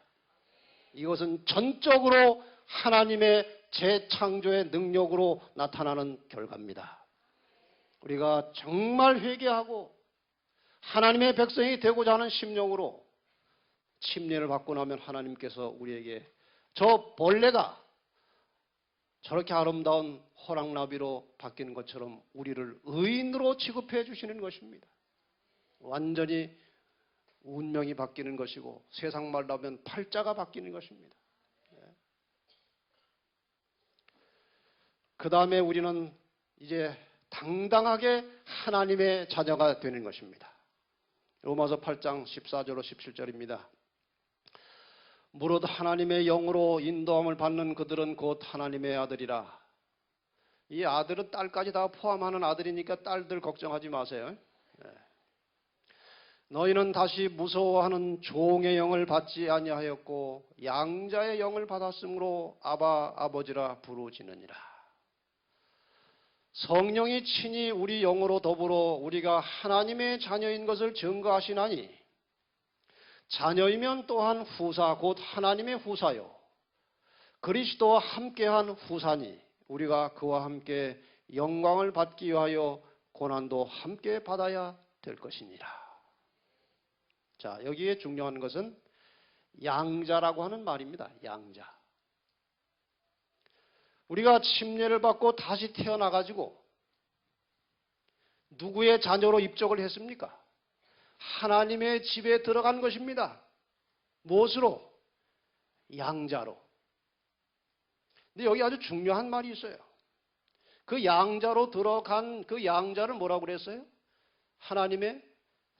이것은 전적으로 하나님의 재창조의 능력으로 나타나는 결과입니다. 우리가 정말 회개하고 하나님의 백성이 되고자 하는 심령으로 침례를 받고 나면 하나님께서 우리에게 저 벌레가 저렇게 아름다운 호랑나비로 바뀌는 것처럼 우리를 의인으로 취급해 주시는 것입니다. 완전히 운명이 바뀌는 것이고 세상 말로 하면 팔자가 바뀌는 것입니다. 그 다음에 우리는 이제 당당하게 하나님의 자녀가 되는 것입니다. 로마서 8장 14절로 17절입니다. 무릇 하나님의 영으로 인도함을 받는 그들은 곧 하나님의 아들이라. 이 아들은 딸까지 다 포함하는 아들이니까 딸들 걱정하지 마세요. 너희는 다시 무서워하는 종의 영을 받지 아니하였고 양자의 영을 받았으므로 아바 아버지라 부르짖느니라. 성령이 친히 우리 영으로 더불어 우리가 하나님의 자녀인 것을 증거하시나니 자녀이면 또한 후사 곧 하나님의 후사요 그리스도와 함께한 후사니 우리가 그와 함께 영광을 받기 위하여 고난도 함께 받아야 될 것이니라. 자, 여기에 중요한 것은 양자라고 하는 말입니다. 양자. 우리가 침례를 받고 다시 태어나가지고 누구의 자녀로 입적을 했습니까? 하나님의 집에 들어간 것입니다. 무엇으로? 양자로. 근데 여기 아주 중요한 말이 있어요. 그 양자로 들어간 그 양자를 뭐라고 그랬어요? 하나님의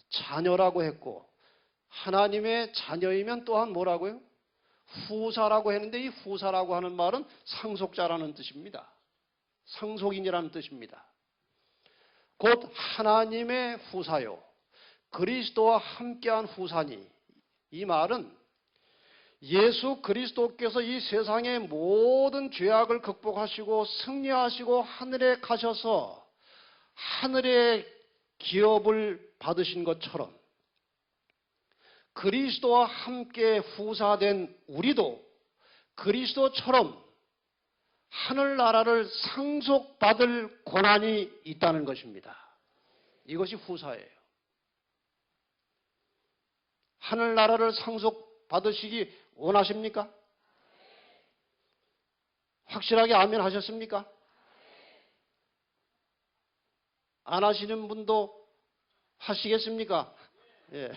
자녀라고 했고 하나님의 자녀이면 또한 뭐라고요? 후사라고 했는데 이 후사라고 하는 말은 상속자라는 뜻입니다. 상속인이라는 뜻입니다. 곧 하나님의 후사요. 그리스도와 함께한 후사니 이 말은 예수 그리스도께서 이 세상의 모든 죄악을 극복하시고 승리하시고 하늘에 가셔서 하늘의 기업을 받으신 것처럼 그리스도와 함께 후사된 우리도 그리스도처럼 하늘나라를 상속받을 권한이 있다는 것입니다. 이것이 후사예요. 하늘나라를 상속받으시기 원하십니까? 확실하게 아멘 하셨습니까? 안 하시는 분도 하시겠습니까? 예.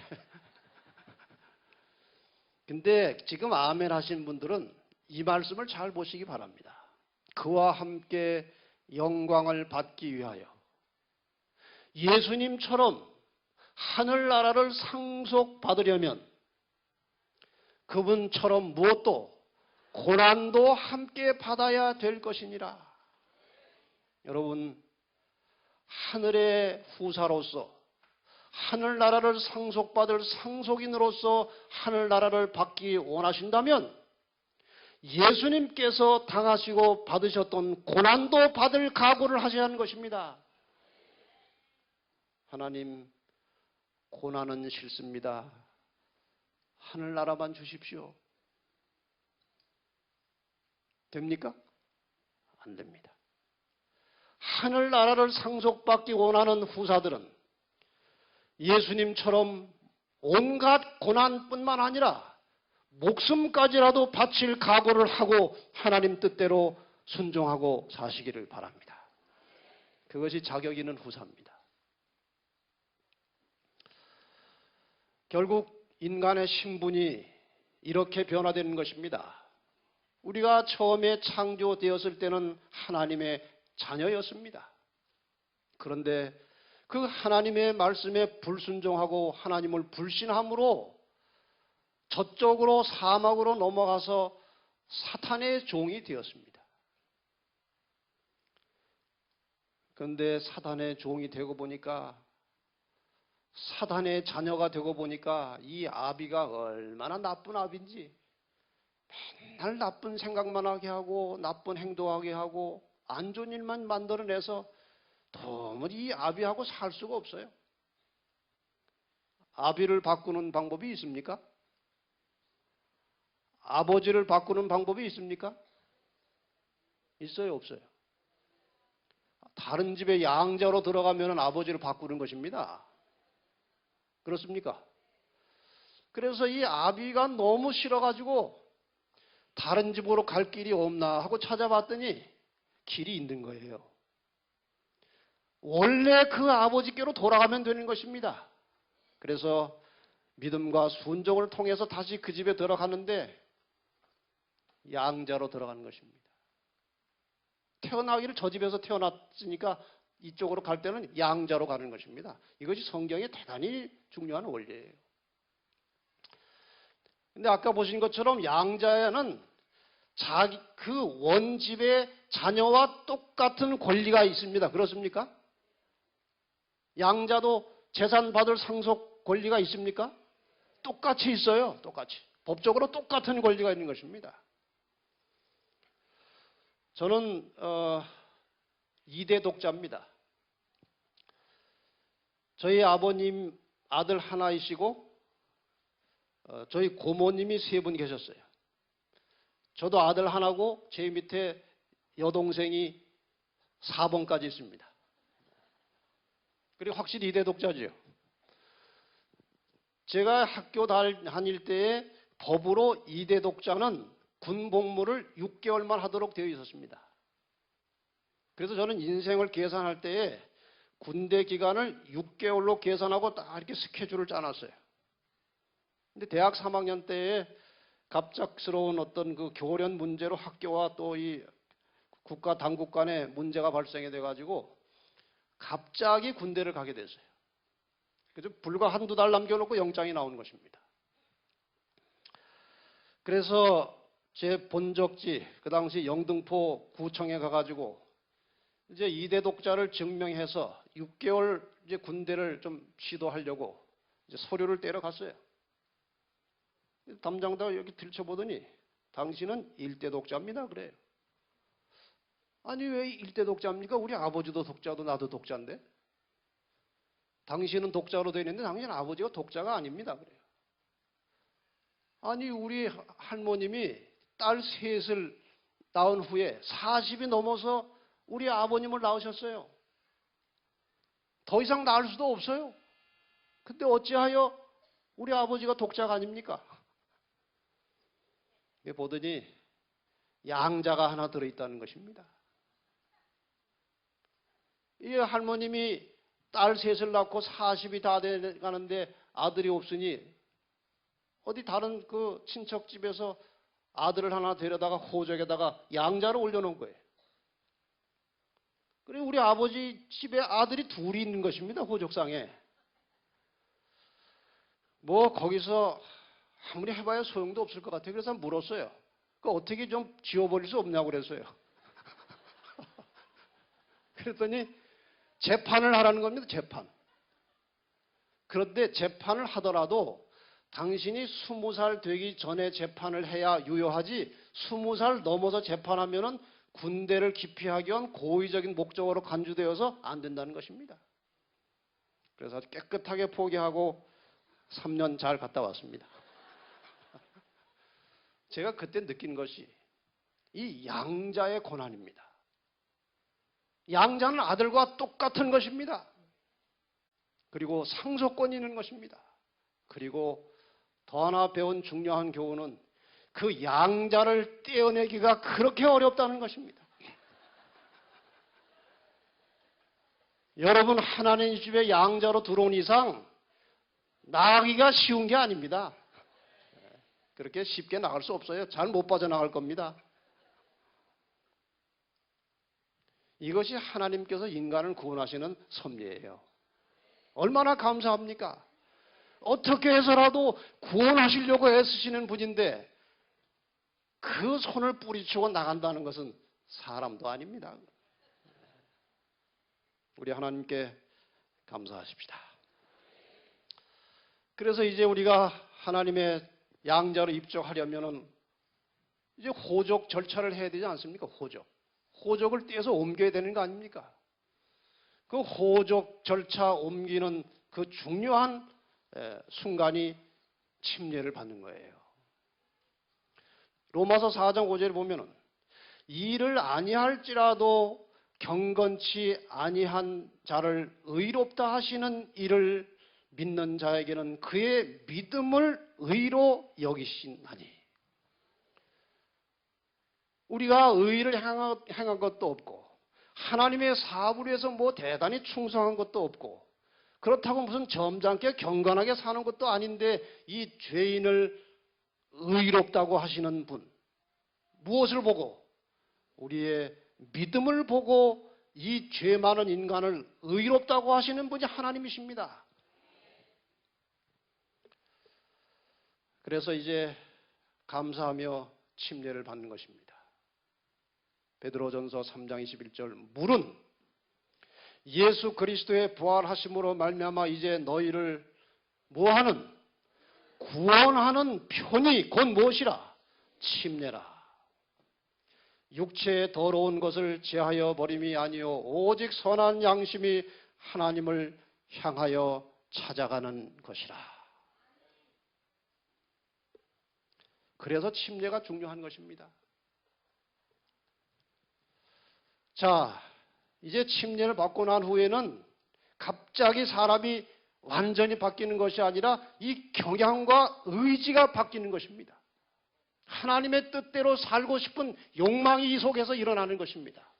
근데 지금 아멘 하신 분들은 이 말씀을 잘 보시기 바랍니다. 그와 함께 영광을 받기 위하여 예수님처럼 하늘나라를 상속받으려면 그분처럼 무엇도 고난도 함께 받아야 될 것이니라. 여러분, 하늘의 후사로서 하늘나라를 상속받을 상속인으로서 하늘나라를 받기 원하신다면 예수님께서 당하시고 받으셨던 고난도 받을 각오를 하셔야 하는 것입니다. 하나님, 고난은 싫습니다. 하늘나라만 주십시오. 됩니까? 안 됩니다. 하늘나라를 상속받기 원하는 후사들은 예수님처럼 온갖 고난뿐만 아니라 목숨까지라도 바칠 각오를 하고 하나님 뜻대로 순종하고 사시기를 바랍니다. 그것이 자격 있는 후사입니다. 결국 인간의 신분이 이렇게 변화되는 것입니다. 우리가 처음에 창조되었을 때는 하나님의 자녀였습니다. 그런데 그 하나님의 말씀에 불순종하고 하나님을 불신함으로 저쪽으로 사막으로 넘어가서 사탄의 종이 되었습니다. 그런데 사단의 종이 되고 보니까, 사단의 자녀가 되고 보니까 이 아비가 얼마나 나쁜 아비인지, 맨날 나쁜 생각만 하게 하고 나쁜 행동하게 하고 안 좋은 일만 만들어내서 도무지 이 아비하고 살 수가 없어요. 아비를 바꾸는 방법이 있습니까? 아버지를 바꾸는 방법이 있습니까? 있어요, 없어요? 다른 집에 양자로 들어가면 아버지를 바꾸는 것입니다. 그렇습니까? 그래서 이 아비가 너무 싫어가지고 다른 집으로 갈 길이 없나 하고 찾아봤더니 길이 있는 거예요. 원래 그 아버지께로 돌아가면 되는 것입니다. 그래서 믿음과 순종을 통해서 다시 그 집에 들어가는데 양자로 들어가는 것입니다. 태어나기를 저 집에서 태어났으니까 이쪽으로 갈 때는 양자로 가는 것입니다. 이것이 성경에 대단히 중요한 원리예요. 근데 아까 보신 것처럼 양자에는 자기 그 원집의 자녀와 똑같은 권리가 있습니다. 그렇습니까? 양자도 재산 받을 상속 권리가 있습니까? 똑같이 있어요. 똑같이. 법적으로 똑같은 권리가 있는 것입니다. 저는 2대 독자입니다. 저희 아버님 아들 하나이시고 저희 고모님이 3분 계셨어요. 저도 아들 하나고 제 밑에 여동생이 4번까지 있습니다. 그리고 확실히 2대 독자지요. 제가 학교 다닐 때에 법으로 2대 독자는 군 복무를 6개월만 하도록 되어 있었습니다. 그래서 저는 인생을 계산할 때에 군대 기간을 6개월로 계산하고 딱 이렇게 스케줄을 짜놨어요. 근데 대학 3학년 때에 갑작스러운 어떤 그 교련 문제로 학교와 또 이 국가 당국 간에 문제가 발생이 돼가지고 갑자기 군대를 가게 됐어요. 그래서 불과 한두 달 남겨놓고 영장이 나온 것입니다. 그래서 제 본적지, 그 당시 영등포 구청에 가가지고 이제 2대 독자를 증명해서 6개월 이제 군대를 좀 시도하려고 이제 서류를 떼러 갔어요. 담당자가 여기 들춰보더니 당신은 1대 독자입니다. 그래요. 아니 왜 1대 독자입니까? 우리 아버지도 독자도 나도 독자인데. 당신은 독자로 되어 있는데 당신 아버지가 독자가 아닙니다. 그래요. 아니 우리 할머님이 딸 셋을 낳은 후에 40이 넘어서 우리 아버님을 낳으셨어요. 더 이상 낳을 수도 없어요. 근데 어찌하여 우리 아버지가 독자가 아닙니까? 보더니 양자가 하나 들어있다는 것입니다. 이 할머님이 딸 셋을 낳고 40이 다 돼가는데 아들이 없으니 어디 다른 그 친척집에서 아들을 하나 데려다가 호적에다가 양자를 올려놓은 거예요. 그리고 우리 아버지 집에 아들이 둘이 있는 것입니다. 호적상에. 뭐 거기서 아무리 해봐야 소용도 없을 것 같아요. 그래서 물었어요. 그 어떻게 좀 지워버릴 수 없냐고 그랬어요. 그랬더니 재판을 하라는 겁니다. 재판. 그런데 재판을 하더라도 당신이 20살 되기 전에 재판을 해야 유효하지 20살 넘어서 재판하면은 군대를 기피하기 위한 고의적인 목적으로 간주되어서 안 된다는 것입니다. 그래서 아주 깨끗하게 포기하고 3년 잘 갔다 왔습니다. 제가 그때 느낀 것이 이 양자의 고난입니다. 양자는 아들과 똑같은 것입니다. 그리고 상속권이 있는 것입니다. 그리고 더 하나 배운 중요한 교훈은 그 양자를 떼어내기가 그렇게 어렵다는 것입니다. 여러분 하나님 집에 양자로 들어온 이상 나가기가 쉬운 게 아닙니다. 그렇게 쉽게 나갈 수 없어요. 잘 못 빠져나갈 겁니다. 이것이 하나님께서 인간을 구원하시는 섭리예요. 얼마나 감사합니까? 어떻게 해서라도 구원하시려고 애쓰시는 분인데 그 손을 뿌리치고 나간다는 것은 사람도 아닙니다. 우리 하나님께 감사하십시다. 그래서 이제 우리가 하나님의 양자로 입적하려면은 이제 호적 절차를 해야 되지 않습니까? 호적을 떼서 옮겨야 되는 거 아닙니까? 그 호적 절차 옮기는 그 중요한 순간이 침례를 받는 거예요. 로마서 4장 5절에 보면은 이를 아니할지라도 경건치 아니한 자를 의롭다 하시는 이를 믿는 자에게는 그의 믿음을 의로 여기시나니. 우리가 의를 행한 것도 없고 하나님의 사업을 위해서 뭐 대단히 충성한 것도 없고 그렇다고 무슨 점잖게 경건하게 사는 것도 아닌데 이 죄인을 의롭다고 하시는 분, 무엇을 보고? 우리의 믿음을 보고 이 죄 많은 인간을 의롭다고 하시는 분이 하나님이십니다. 그래서 이제 감사하며 침례를 받는 것입니다. 베드로전서 3장 21절 물은 예수 그리스도의 부활하심으로 말미암아 이제 너희를 뭐하는? 구원하는 편이 곧 무엇이라? 침례라. 육체의 더러운 것을 제하여 버림이 아니요 오직 선한 양심이 하나님을 향하여 찾아가는 것이라. 그래서 침례가 중요한 것입니다. 자, 이제 침례를 받고 난 후에는 갑자기 사람이 완전히 바뀌는 것이 아니라 이 경향과 의지가 바뀌는 것입니다. 하나님의 뜻대로 살고 싶은 욕망이 이 속에서 일어나는 것입니다.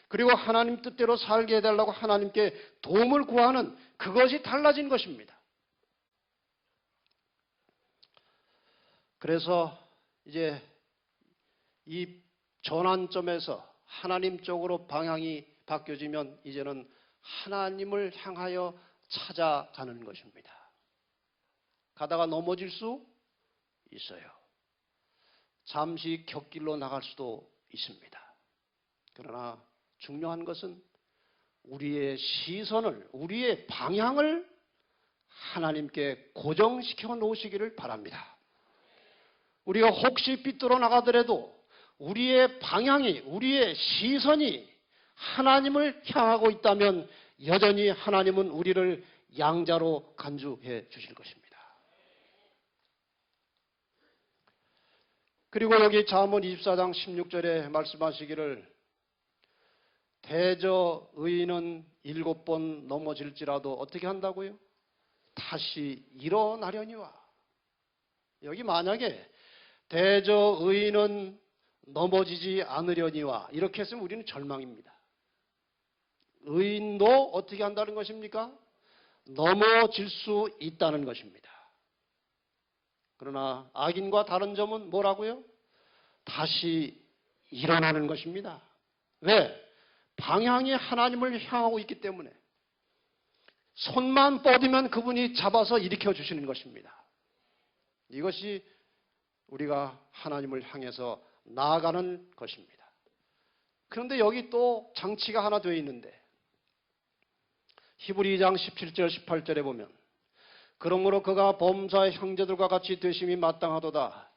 그리고 하나님 뜻대로 살게 해달라고 하나님께 도움을 구하는 그것이 달라진 것입니다. 그래서 이제 이 전환점에서 하나님 쪽으로 방향이 바뀌어지면 이제는 하나님을 향하여 찾아가는 것입니다. 가다가 넘어질 수 있어요. 잠시 곁길로 나갈 수도 있습니다. 그러나 중요한 것은 우리의 시선을, 우리의 방향을 하나님께 고정시켜 놓으시기를 바랍니다. 우리가 혹시 삐뚤어 나가더라도 우리의 방향이, 우리의 시선이 하나님을 향하고 있다면 여전히 하나님은 우리를 양자로 간주해 주실 것입니다. 그리고 여기 잠언 24장 16절에 말씀하시기를 대저 의인은 7번 넘어질지라도 어떻게 한다고요? 다시 일어나려니와. 여기 만약에 대저 의인은 넘어지지 않으려니와 이렇게 했으면 우리는 절망입니다. 의인도 어떻게 한다는 것입니까? 넘어질 수 있다는 것입니다. 그러나 악인과 다른 점은 뭐라고요? 다시 일어나는 것입니다. 왜? 방향이 하나님을 향하고 있기 때문에 손만 뻗으면 그분이 잡아서 일으켜 주시는 것입니다. 이것이 우리가 하나님을 향해서 나아가는 것입니다. 그런데 여기 또 장치가 하나 되어 있는데 히브리 2장 17절 18절에 보면 그러므로 그가 범사의 형제들과 같이 되심이 마땅하도다.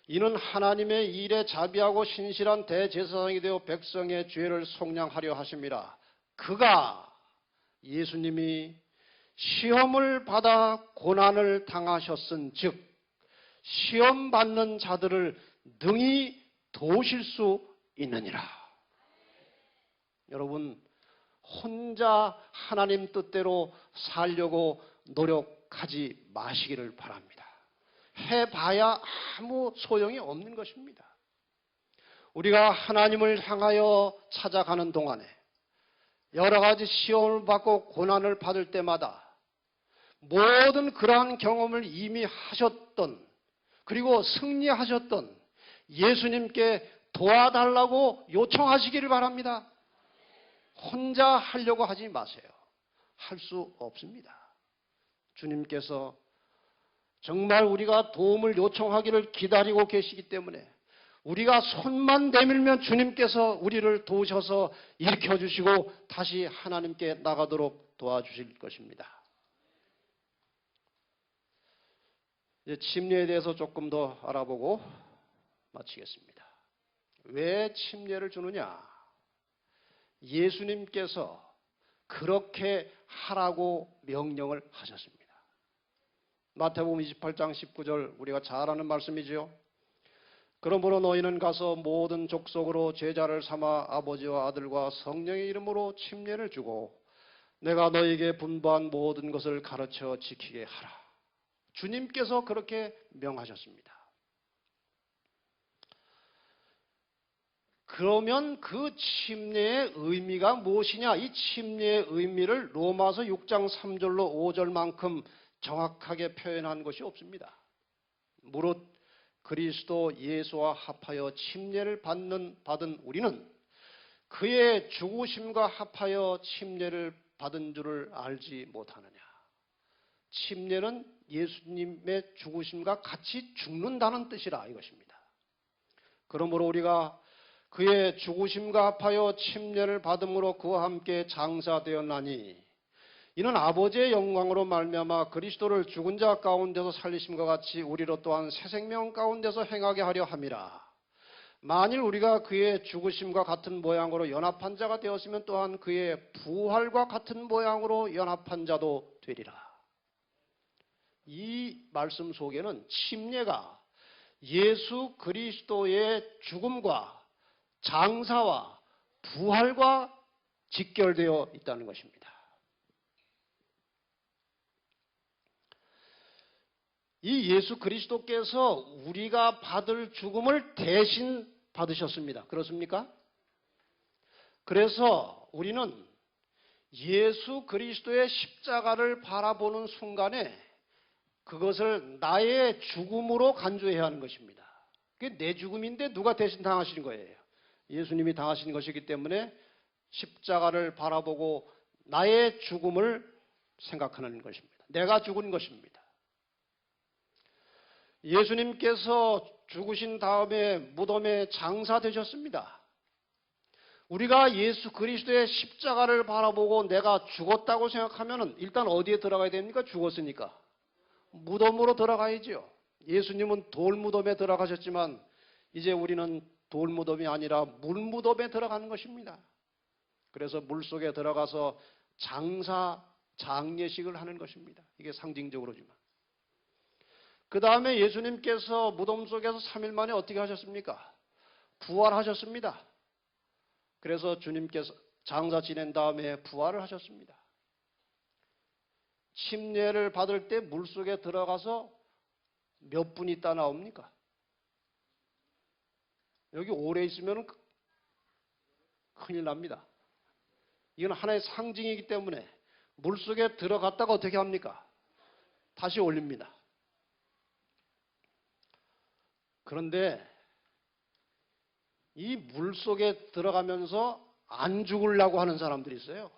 이는 하나님의 일에 자비하고 신실한 대제사장이 되어 백성의 죄를 속량하려 하심이라. 그가 예수님이 시험을 받아 고난을 당하셨은 즉 시험 받는 자들을 능히 도우실 수 있느니라. 여러분 혼자 하나님 뜻대로 살려고 노력하지 마시기를 바랍니다. 해봐야 아무 소용이 없는 것입니다. 우리가 하나님을 향하여 찾아가는 동안에 여러 가지 시험을 받고 고난을 받을 때마다 모든 그러한 경험을 이미 하셨던 그리고 승리하셨던 예수님께 도와달라고 요청하시기를 바랍니다. 혼자 하려고 하지 마세요. 할 수 없습니다. 주님께서 정말 우리가 도움을 요청하기를 기다리고 계시기 때문에 우리가 손만 내밀면 주님께서 우리를 도우셔서 일으켜주시고 다시 하나님께 나가도록 도와주실 것입니다. 이제 침례에 대해서 조금 더 알아보고 마치겠습니다. 왜 침례를 주느냐? 예수님께서 그렇게 하라고 명령을 하셨습니다. 마태복음 28장 19절 우리가 잘 아는 말씀이지요. 그러므로 너희는 가서 모든 족속으로 제자를 삼아 아버지와 아들과 성령의 이름으로 침례를 주고 내가 너희에게 분부한 모든 것을 가르쳐 지키게 하라. 주님께서 그렇게 명하셨습니다. 그러면 그 침례의 의미가 무엇이냐? 이 침례의 의미를 로마서 6장 3절로 5절만큼 정확하게 표현한 것이 없습니다. 무릇 그리스도 예수와 합하여 침례를 받은 우리는 그의 죽으심과 합하여 침례를 받은 줄을 알지 못하느냐. 침례는 예수님의 죽으심과 같이 죽는다는 뜻이라 이것입니다. 그러므로 우리가 그의 죽으심과 합하여 침례를 받음으로 그와 함께 장사되었나니 이는 아버지의 영광으로 말미암아 그리스도를 죽은 자 가운데서 살리심과 같이 우리로 또한 새 생명 가운데서 행하게 하려 함이라. 만일 우리가 그의 죽으심과 같은 모양으로 연합한 자가 되었으면 또한 그의 부활과 같은 모양으로 연합한 자도 되리라. 이 말씀 속에는 침례가 예수 그리스도의 죽음과 장사와 부활과 직결되어 있다는 것입니다. 이 예수 그리스도께서 우리가 받을 죽음을 대신 받으셨습니다. 그렇습니까? 그래서 우리는 예수 그리스도의 십자가를 바라보는 순간에 그것을 나의 죽음으로 간주해야 하는 것입니다. 그게 내 죽음인데 누가 대신 당하시는 거예요? 예수님이 당하신 것이기 때문에 십자가를 바라보고 나의 죽음을 생각하는 것입니다. 내가 죽은 것입니다. 예수님께서 죽으신 다음에 무덤에 장사되셨습니다. 우리가 예수 그리스도의 십자가를 바라보고 내가 죽었다고 생각하면 일단 어디에 들어가야 됩니까? 죽었으니까. 무덤으로 들어가야죠. 예수님은 돌무덤에 들어가셨지만 이제 우리는 돌무덤이 아니라 물무덤에 들어가는 것입니다. 그래서 물속에 들어가서 장례식을 하는 것입니다. 이게 상징적으로지만. 그 다음에 예수님께서 무덤 속에서 3일 만에 어떻게 하셨습니까? 부활하셨습니다. 그래서 주님께서 장사 지낸 다음에 부활을 하셨습니다. 침례를 받을 때 물속에 들어가서 몇 분 있다 나옵니까? 여기 오래 있으면 큰일 납니다. 이건 하나의 상징이기 때문에 물속에 들어갔다가 어떻게 합니까? 다시 올립니다. 그런데 이 물속에 들어가면서 안 죽으려고 하는 사람들이 있어요.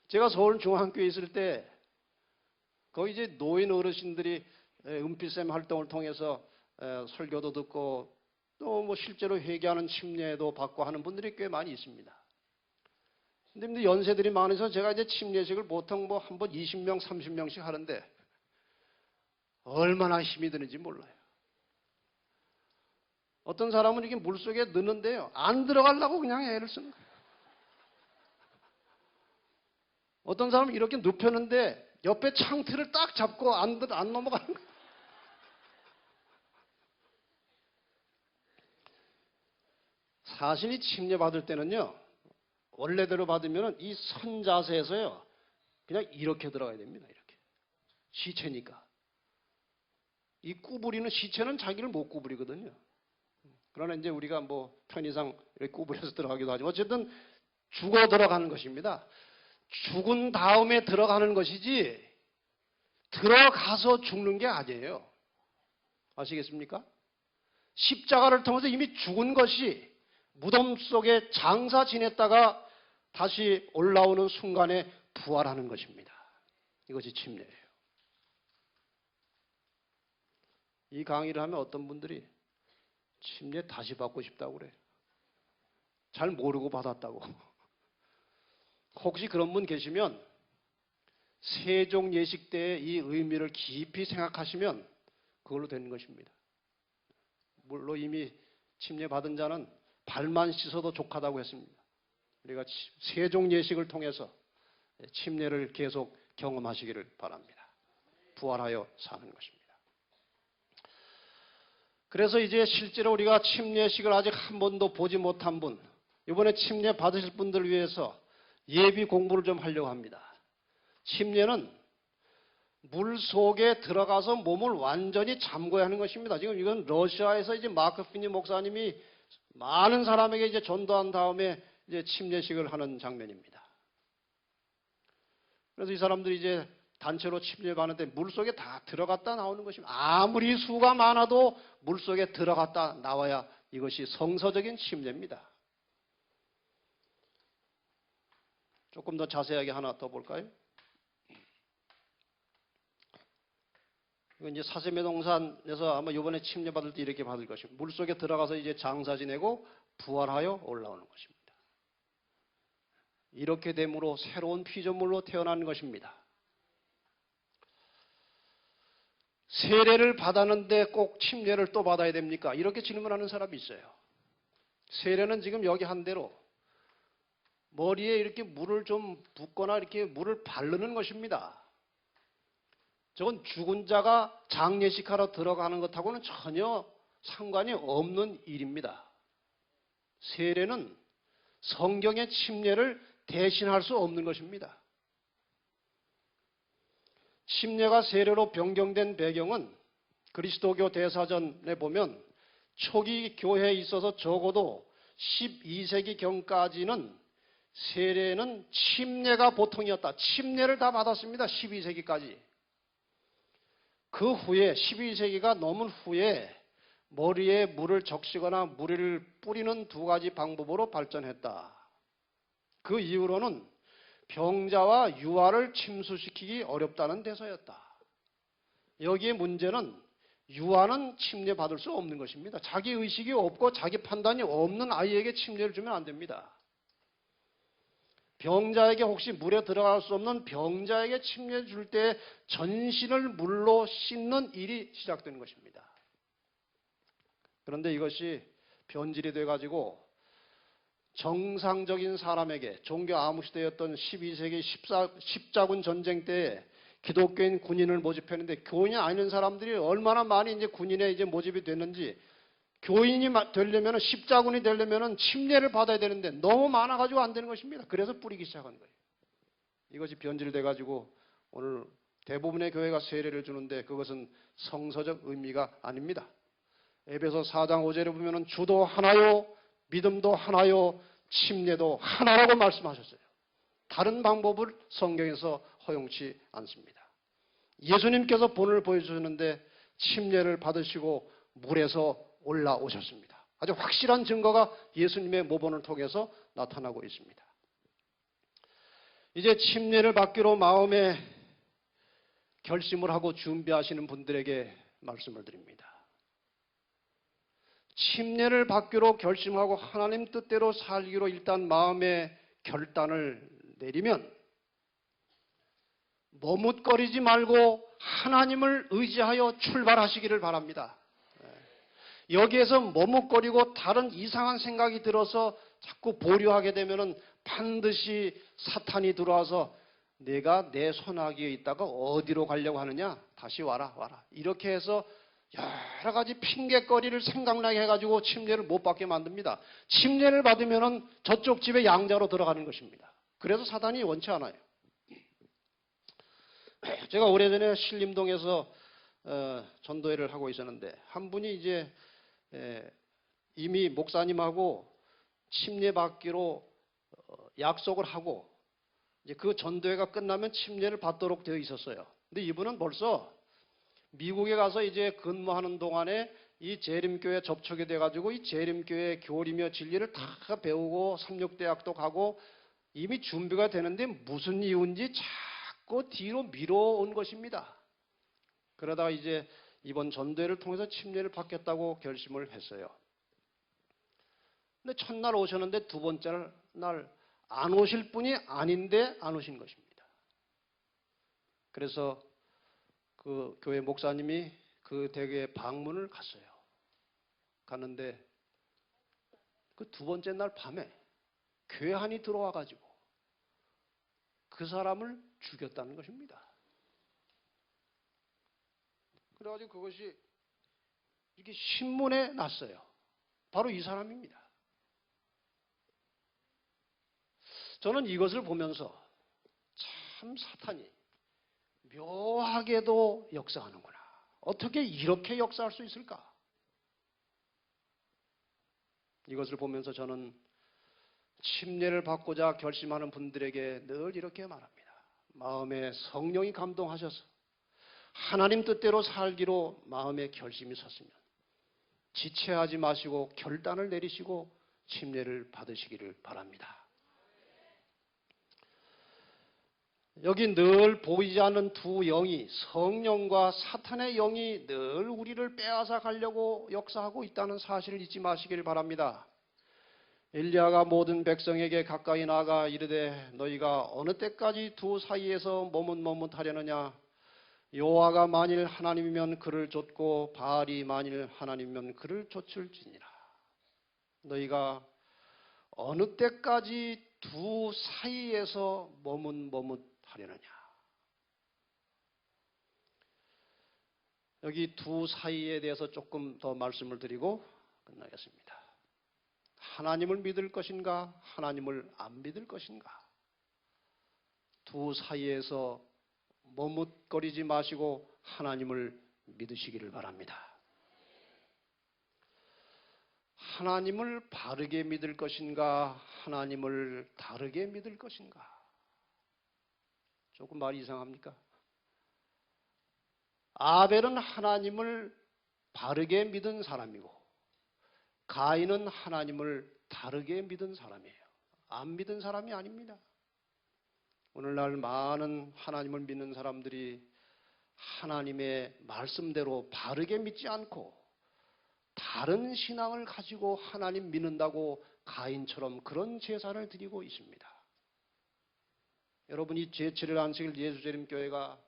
제가 서울중앙교회에 있을 때 거기 이제 노인 어르신들이 은필쌤 활동을 통해서 설교도 듣고 또 뭐 실제로 회개하는 침례도 받고 하는 분들이 꽤 많이 있습니다. 근데 연세들이 많아서 제가 이제 침례식을 보통 뭐 한 번 20명, 30명씩 하는데 얼마나 힘이 드는지 몰라요. 어떤 사람은 이렇게 물속에 넣는데요. 안 들어가려고 그냥 애를 쓰는 거예요. 어떤 사람은 이렇게 눕혔는데 옆에 창틀을 딱 잡고 안 넘어가는 거예요. 사실이 침례받을 때는요. 원래대로 받으면 이 선 자세에서요. 그냥 이렇게 들어가야 됩니다. 이렇게. 시체니까. 이 구부리는 시체는 자기를 못 구부리거든요. 그러나 이제 우리가 뭐 편의상 이렇게 구부려서 들어가기도 하지만 어쨌든 죽어 들어가는 것입니다. 죽은 다음에 들어가는 것이지 들어가서 죽는 게 아니에요. 아시겠습니까? 십자가를 통해서 이미 죽은 것이 무덤 속에 장사 지냈다가 다시 올라오는 순간에 부활하는 것입니다. 이것이 침례예요. 이 강의를 하면 어떤 분들이 침례 다시 받고 싶다고 그래. 잘 모르고 받았다고. 혹시 그런 분 계시면 세종 예식 때의 이 의미를 깊이 생각하시면 그걸로 되는 것입니다. 물론 이미 침례 받은 자는 발만 씻어도 족하다고 했습니다. 우리가 세종 예식을 통해서 침례를 계속 경험하시기를 바랍니다. 부활하여 사는 것입니다. 그래서 이제 실제로 우리가 침례식을 아직 한 번도 보지 못한 분, 이번에 침례 받으실 분들 위해서 예비 공부를 좀 하려고 합니다. 침례는 물 속에 들어가서 몸을 완전히 잠궈야 하는 것입니다. 지금 이건 러시아에서 이제 마크 피니 목사님이 많은 사람에게 이제 전도한 다음에 이제 침례식을 하는 장면입니다. 그래서 이 사람들이 이제 단체로 침례 받는데 물 속에 다 들어갔다 나오는 것입니다. 아무리 수가 많아도 물 속에 들어갔다 나와야 이것이 성서적인 침례입니다. 조금 더 자세하게 하나 더 볼까요? 이건 이제 사세매동산에서 아마 이번에 침례 받을 때 이렇게 받을 것입니다. 물 속에 들어가서 이제 장사 지내고 부활하여 올라오는 것입니다. 이렇게 됨으로 새로운 피조물로 태어나는 것입니다. 세례를 받았는데 꼭 침례를 또 받아야 됩니까? 이렇게 질문하는 사람이 있어요. 세례는 지금 여기 한 대로 머리에 이렇게 물을 좀 붓거나 이렇게 물을 바르는 것입니다. 저건 죽은 자가 장례식하러 들어가는 것하고는 전혀 상관이 없는 일입니다. 세례는 성경의 침례를 대신할 수 없는 것입니다. 침례가 세례로 변경된 배경은 그리스도교 대사전에 보면 초기 교회에 있어서 적어도 12세기경까지는 세례는 침례가 보통이었다. 침례를 다 받았습니다. 12세기까지. 그 후에 12세기가 넘은 후에 머리에 물을 적시거나 물을 뿌리는 두 가지 방법으로 발전했다. 그 이후로는 병자와 유아를 침수시키기 어렵다는 데서였다. 여기에 문제는 유아는 침례받을 수 없는 것입니다. 자기 의식이 없고 자기 판단이 없는 아이에게 침례를 주면 안 됩니다. 병자에게 혹시 물에 들어갈 수 없는 병자에게 침례 줄 때 전신을 물로 씻는 일이 시작되는 것입니다. 그런데 이것이 변질이 돼가지고 정상적인 사람에게 종교 암흑시대였던 12세기 십자군 전쟁 때에 기독교인 군인을 모집했는데 교인이 아닌 사람들이 얼마나 많이 이제 군인에 이제 모집이 됐는지 교인이 되려면 십자군이 되려면 침례를 받아야 되는데 너무 많아가지고 안 되는 것입니다. 그래서 뿌리기 시작한 거예요. 이것이 변질돼가지고 오늘 대부분의 교회가 세례를 주는데 그것은 성서적 의미가 아닙니다. 에베소 4장 5절에 보면 주도 하나요, 믿음도 하나요, 침례도 하나라고 말씀하셨어요. 다른 방법을 성경에서 허용치 않습니다. 예수님께서 본을 보여주셨는데 침례를 받으시고 물에서 올라오셨습니다. 아주 확실한 증거가 예수님의 모본을 통해서 나타나고 있습니다. 이제 침례를 받기로 마음에 결심을 하고 준비하시는 분들에게 말씀을 드립니다. 침례를 받기로 결심하고 하나님 뜻대로 살기로 일단 마음의 결단을 내리면 머뭇거리지 말고 하나님을 의지하여 출발하시기를 바랍니다. 여기에서 머뭇거리고 다른 이상한 생각이 들어서 자꾸 보류하게 되면 반드시 사탄이 들어와서 내가 내 손아귀에 있다가 어디로 가려고 하느냐? 다시 와라. 이렇게 해서 여러 가지 핑계거리를 생각나게 해가지고 침례를 못 받게 만듭니다. 침례를 받으면 저쪽 집에 양자로 들어가는 것입니다. 그래서 사단이 원치 않아요. 제가 오래전에 신림동에서 전도회를 하고 있었는데 한 분이 이제 이미 목사님하고 침례 받기로 약속을 하고 이제 그 전도회가 끝나면 침례를 받도록 되어 있었어요. 근데 이분은 벌써 미국에 가서 이제 근무하는 동안에 이 재림교회 접촉이 돼가지고 이 재림교회 교리며 진리를 다 배우고 삼육대학도 가고 이미 준비가 되는데 무슨 이유인지 자꾸 뒤로 미뤄온 것입니다. 그러다가 이제 이번 전도회를 통해서 침례를 받겠다고 결심을 했어요. 근데 첫날 오셨는데 두 번째 날 안 오실 분이 아닌데 안 오신 것입니다. 그래서 그 교회 목사님이 그 댁에 방문을 갔어요. 갔는데 그 두 번째 날 밤에 괴한이 들어와 가지고 그 사람을 죽였다는 것입니다. 그래가지고 그것이 이렇게 신문에 났어요. 바로 이 사람입니다. 저는 이것을 보면서 참 사탄이 묘하게도 역사하는구나. 어떻게 이렇게 역사할 수 있을까? 이것을 보면서 저는 침례를 받고자 결심하는 분들에게 늘 이렇게 말합니다. 마음에 성령이 감동하셔서 하나님 뜻대로 살기로 마음에 결심이 섰으면 지체하지 마시고 결단을 내리시고 침례를 받으시기를 바랍니다. 여기 늘 보이지 않는 두 영이, 성령과 사탄의 영이 늘 우리를 빼앗아 가려고 역사하고 있다는 사실을 잊지 마시길 바랍니다. 엘리야가 모든 백성에게 가까이 나아가 이르되 너희가 어느 때까지 두 사이에서 머뭇머뭇하려느냐. 여호와가 만일 하나님이면 그를 좇고 바알이 만일 하나님이면 그를 좇을지니라. 너희가 어느 때까지 두 사이에서 머뭇머뭇하려느냐. 여기 두 사이에 대해서 조금 더 말씀을 드리고 끝나겠습니다. 하나님을 믿을 것인가, 하나님을 안 믿을 것인가. 두 사이에서 머뭇거리지 마시고 하나님을 믿으시기를 바랍니다. 하나님을 바르게 믿을 것인가, 하나님을 다르게 믿을 것인가. 조금 말이 이상합니까? 아벨은 하나님을 바르게 믿은 사람이고 가인은 하나님을 다르게 믿은 사람이에요. 안 믿은 사람이 아닙니다. 오늘날 많은 하나님을 믿는 사람들이 하나님의 말씀대로 바르게 믿지 않고 다른 신앙을 가지고 하나님 믿는다고 가인처럼 그런 제사를 드리고 있습니다. 여러분이 제7일 안식일 예수재림교회가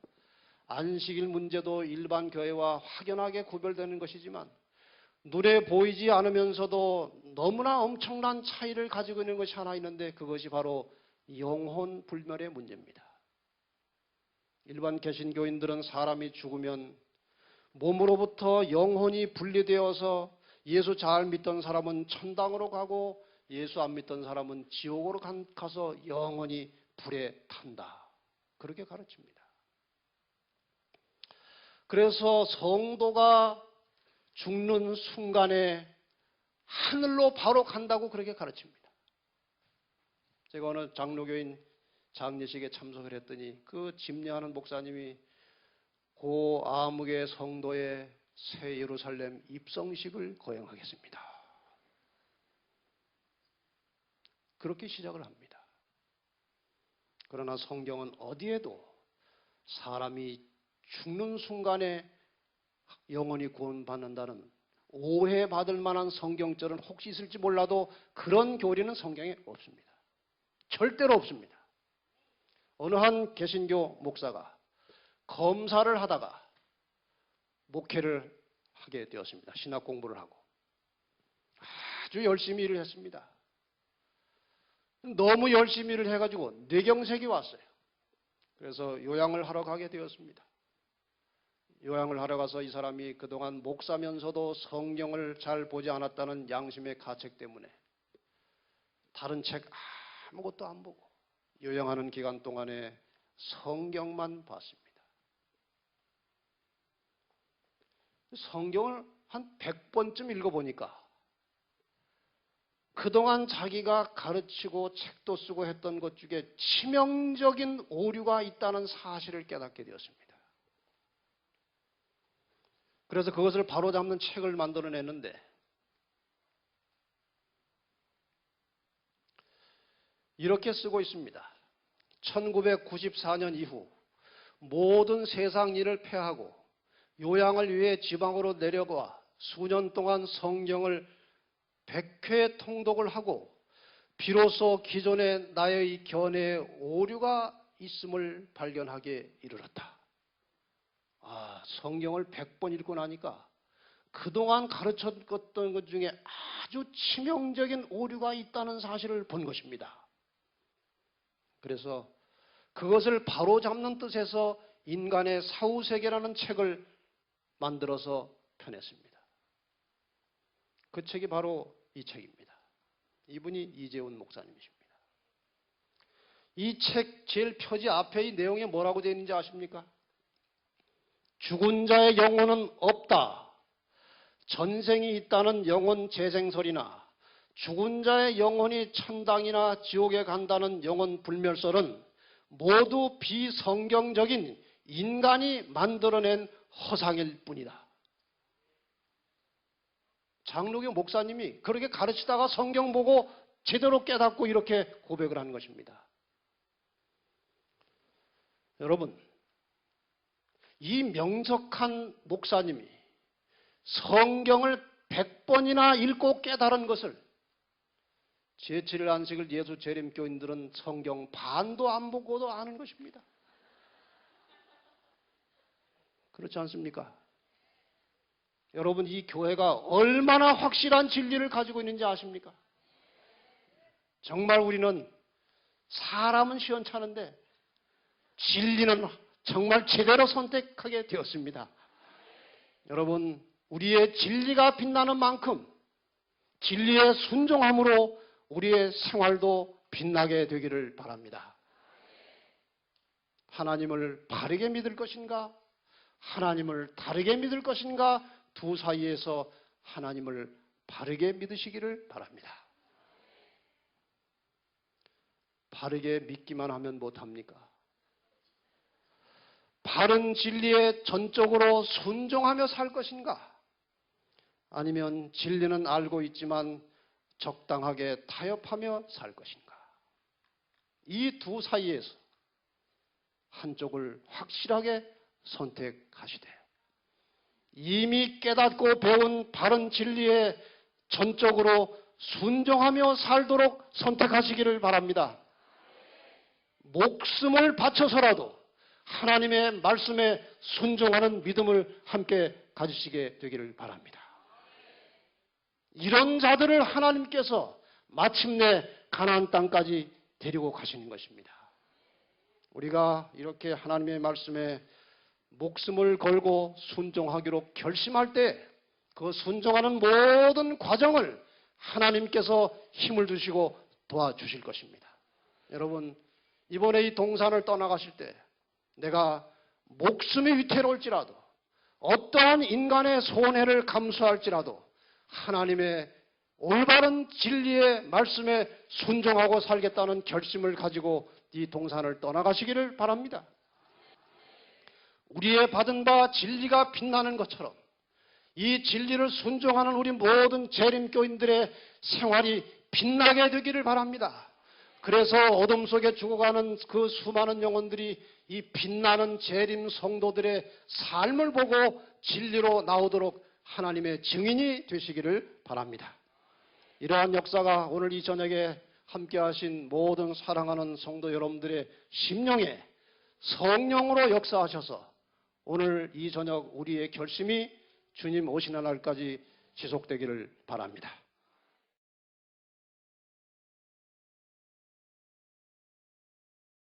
안식일 문제도 일반 교회와 확연하게 구별되는 것이지만 눈에 보이지 않으면서도 너무나 엄청난 차이를 가지고 있는 것이 하나 있는데 그것이 바로 영혼 불멸의 문제입니다. 일반 개신교인들은 사람이 죽으면 몸으로부터 영혼이 분리되어서 예수 잘 믿던 사람은 천당으로 가고 예수 안 믿던 사람은 지옥으로 가서 영원히 불에 탄다. 그렇게 가르칩니다. 그래서 성도가 죽는 순간에 하늘로 바로 간다고 그렇게 가르칩니다. 제가 어느 장로교인 장례식에 참석을 했더니 그 집례하는 목사님이 고 아무개 성도의 새 예루살렘 입성식을 거행하겠습니다. 그렇게 시작을 합니다. 그러나 성경은 어디에도 사람이 죽는 순간에 영원히 구원받는다는 오해받을 만한 성경절은 혹시 있을지 몰라도 그런 교리는 성경에 없습니다. 절대로 없습니다. 어느 한 개신교 목사가 검사를 하다가 목회를 하게 되었습니다. 신학 공부를 하고 아주 열심히 일을 했습니다. 너무 열심히 일을 해가지고 뇌경색이 왔어요. 그래서 요양을 하러 가게 되었습니다. 요양을 하러 가서 이 사람이 그동안 목사면서도 성경을 잘 보지 않았다는 양심의 가책 때문에 다른 책 아무것도 안 보고 요양하는 기간 동안에 성경만 봤습니다. 성경을 한 100번쯤 읽어보니까 그동안 자기가 가르치고 책도 쓰고 했던 것 중에 치명적인 오류가 있다는 사실을 깨닫게 되었습니다. 그래서 그것을 바로잡는 책을 만들어냈는데 이렇게 쓰고 있습니다. 1994년 이후 모든 세상 일을 폐하고 요양을 위해 지방으로 내려가 수년 동안 성경을 100회 통독을 하고 비로소 기존의 나의 견해에 오류가 있음을 발견하게 이르렀다. 성경을 100번 읽고 나니까 그동안 가르쳤던 것 중에 아주 치명적인 오류가 있다는 사실을 본 것입니다. 그래서 그것을 바로잡는 뜻에서 인간의 사후세계라는 책을 만들어서 펴냈습니다. 그 책이 바로 이 책입니다. 이분이 이재훈 목사님이십니다. 이 책 제일 표지 앞에 이 내용에 뭐라고 되어 있는지 아십니까? 죽은 자의 영혼은 없다. 전생이 있다는 영혼 재생설이나 죽은 자의 영혼이 천당이나 지옥에 간다는 영혼 불멸설은 모두 비성경적인 인간이 만들어낸 허상일 뿐이다. 장로교 목사님이 그렇게 가르치다가 성경 보고 제대로 깨닫고 이렇게 고백을 한 것입니다. 여러분, 이 명석한 목사님이 성경을 100번이나 읽고 깨달은 것을 제7일 안식일 예수 재림교인들은 성경 반도 안 보고도 아는 것입니다. 그렇지 않습니까? 여러분, 이 교회가 얼마나 확실한 진리를 가지고 있는지 아십니까? 정말 우리는 사람은 시원찮은데 진리는 정말 제대로 선택하게 되었습니다. 여러분, 우리의 진리가 빛나는 만큼 진리에 순종함으로 우리의 생활도 빛나게 되기를 바랍니다. 하나님을 바르게 믿을 것인가? 하나님을 다르게 믿을 것인가? 두 사이에서 하나님을 바르게 믿으시기를 바랍니다. 바르게 믿기만 하면 못합니까? 바른 진리에 전적으로 순종하며 살 것인가? 아니면 진리는 알고 있지만 적당하게 타협하며 살 것인가? 이 두 사이에서 한쪽을 확실하게 선택하시되 이미 깨닫고 배운 바른 진리에 전적으로 순종하며 살도록 선택하시기를 바랍니다. 목숨을 바쳐서라도 하나님의 말씀에 순종하는 믿음을 함께 가지시게 되기를 바랍니다. 이런 자들을 하나님께서 마침내 가나안 땅까지 데리고 가시는 것입니다. 우리가 이렇게 하나님의 말씀에 목숨을 걸고 순종하기로 결심할 때 그 순종하는 모든 과정을 하나님께서 힘을 주시고 도와주실 것입니다. 여러분, 이번에 이 동산을 떠나가실 때 내가 목숨이 위태로울지라도 어떠한 인간의 손해를 감수할지라도 하나님의 올바른 진리의 말씀에 순종하고 살겠다는 결심을 가지고 이 동산을 떠나가시기를 바랍니다. 우리의 받은 바 진리가 빛나는 것처럼 이 진리를 순종하는 우리 모든 재림교인들의 생활이 빛나게 되기를 바랍니다. 그래서 어둠 속에 죽어가는 그 수많은 영혼들이 이 빛나는 재림 성도들의 삶을 보고 진리로 나오도록 하나님의 증인이 되시기를 바랍니다. 이러한 역사가 오늘 이 저녁에 함께하신 모든 사랑하는 성도 여러분들의 심령에 성령으로 역사하셔서 오늘 이 저녁 우리의 결심이 주님 오시는 날까지 지속되기를 바랍니다.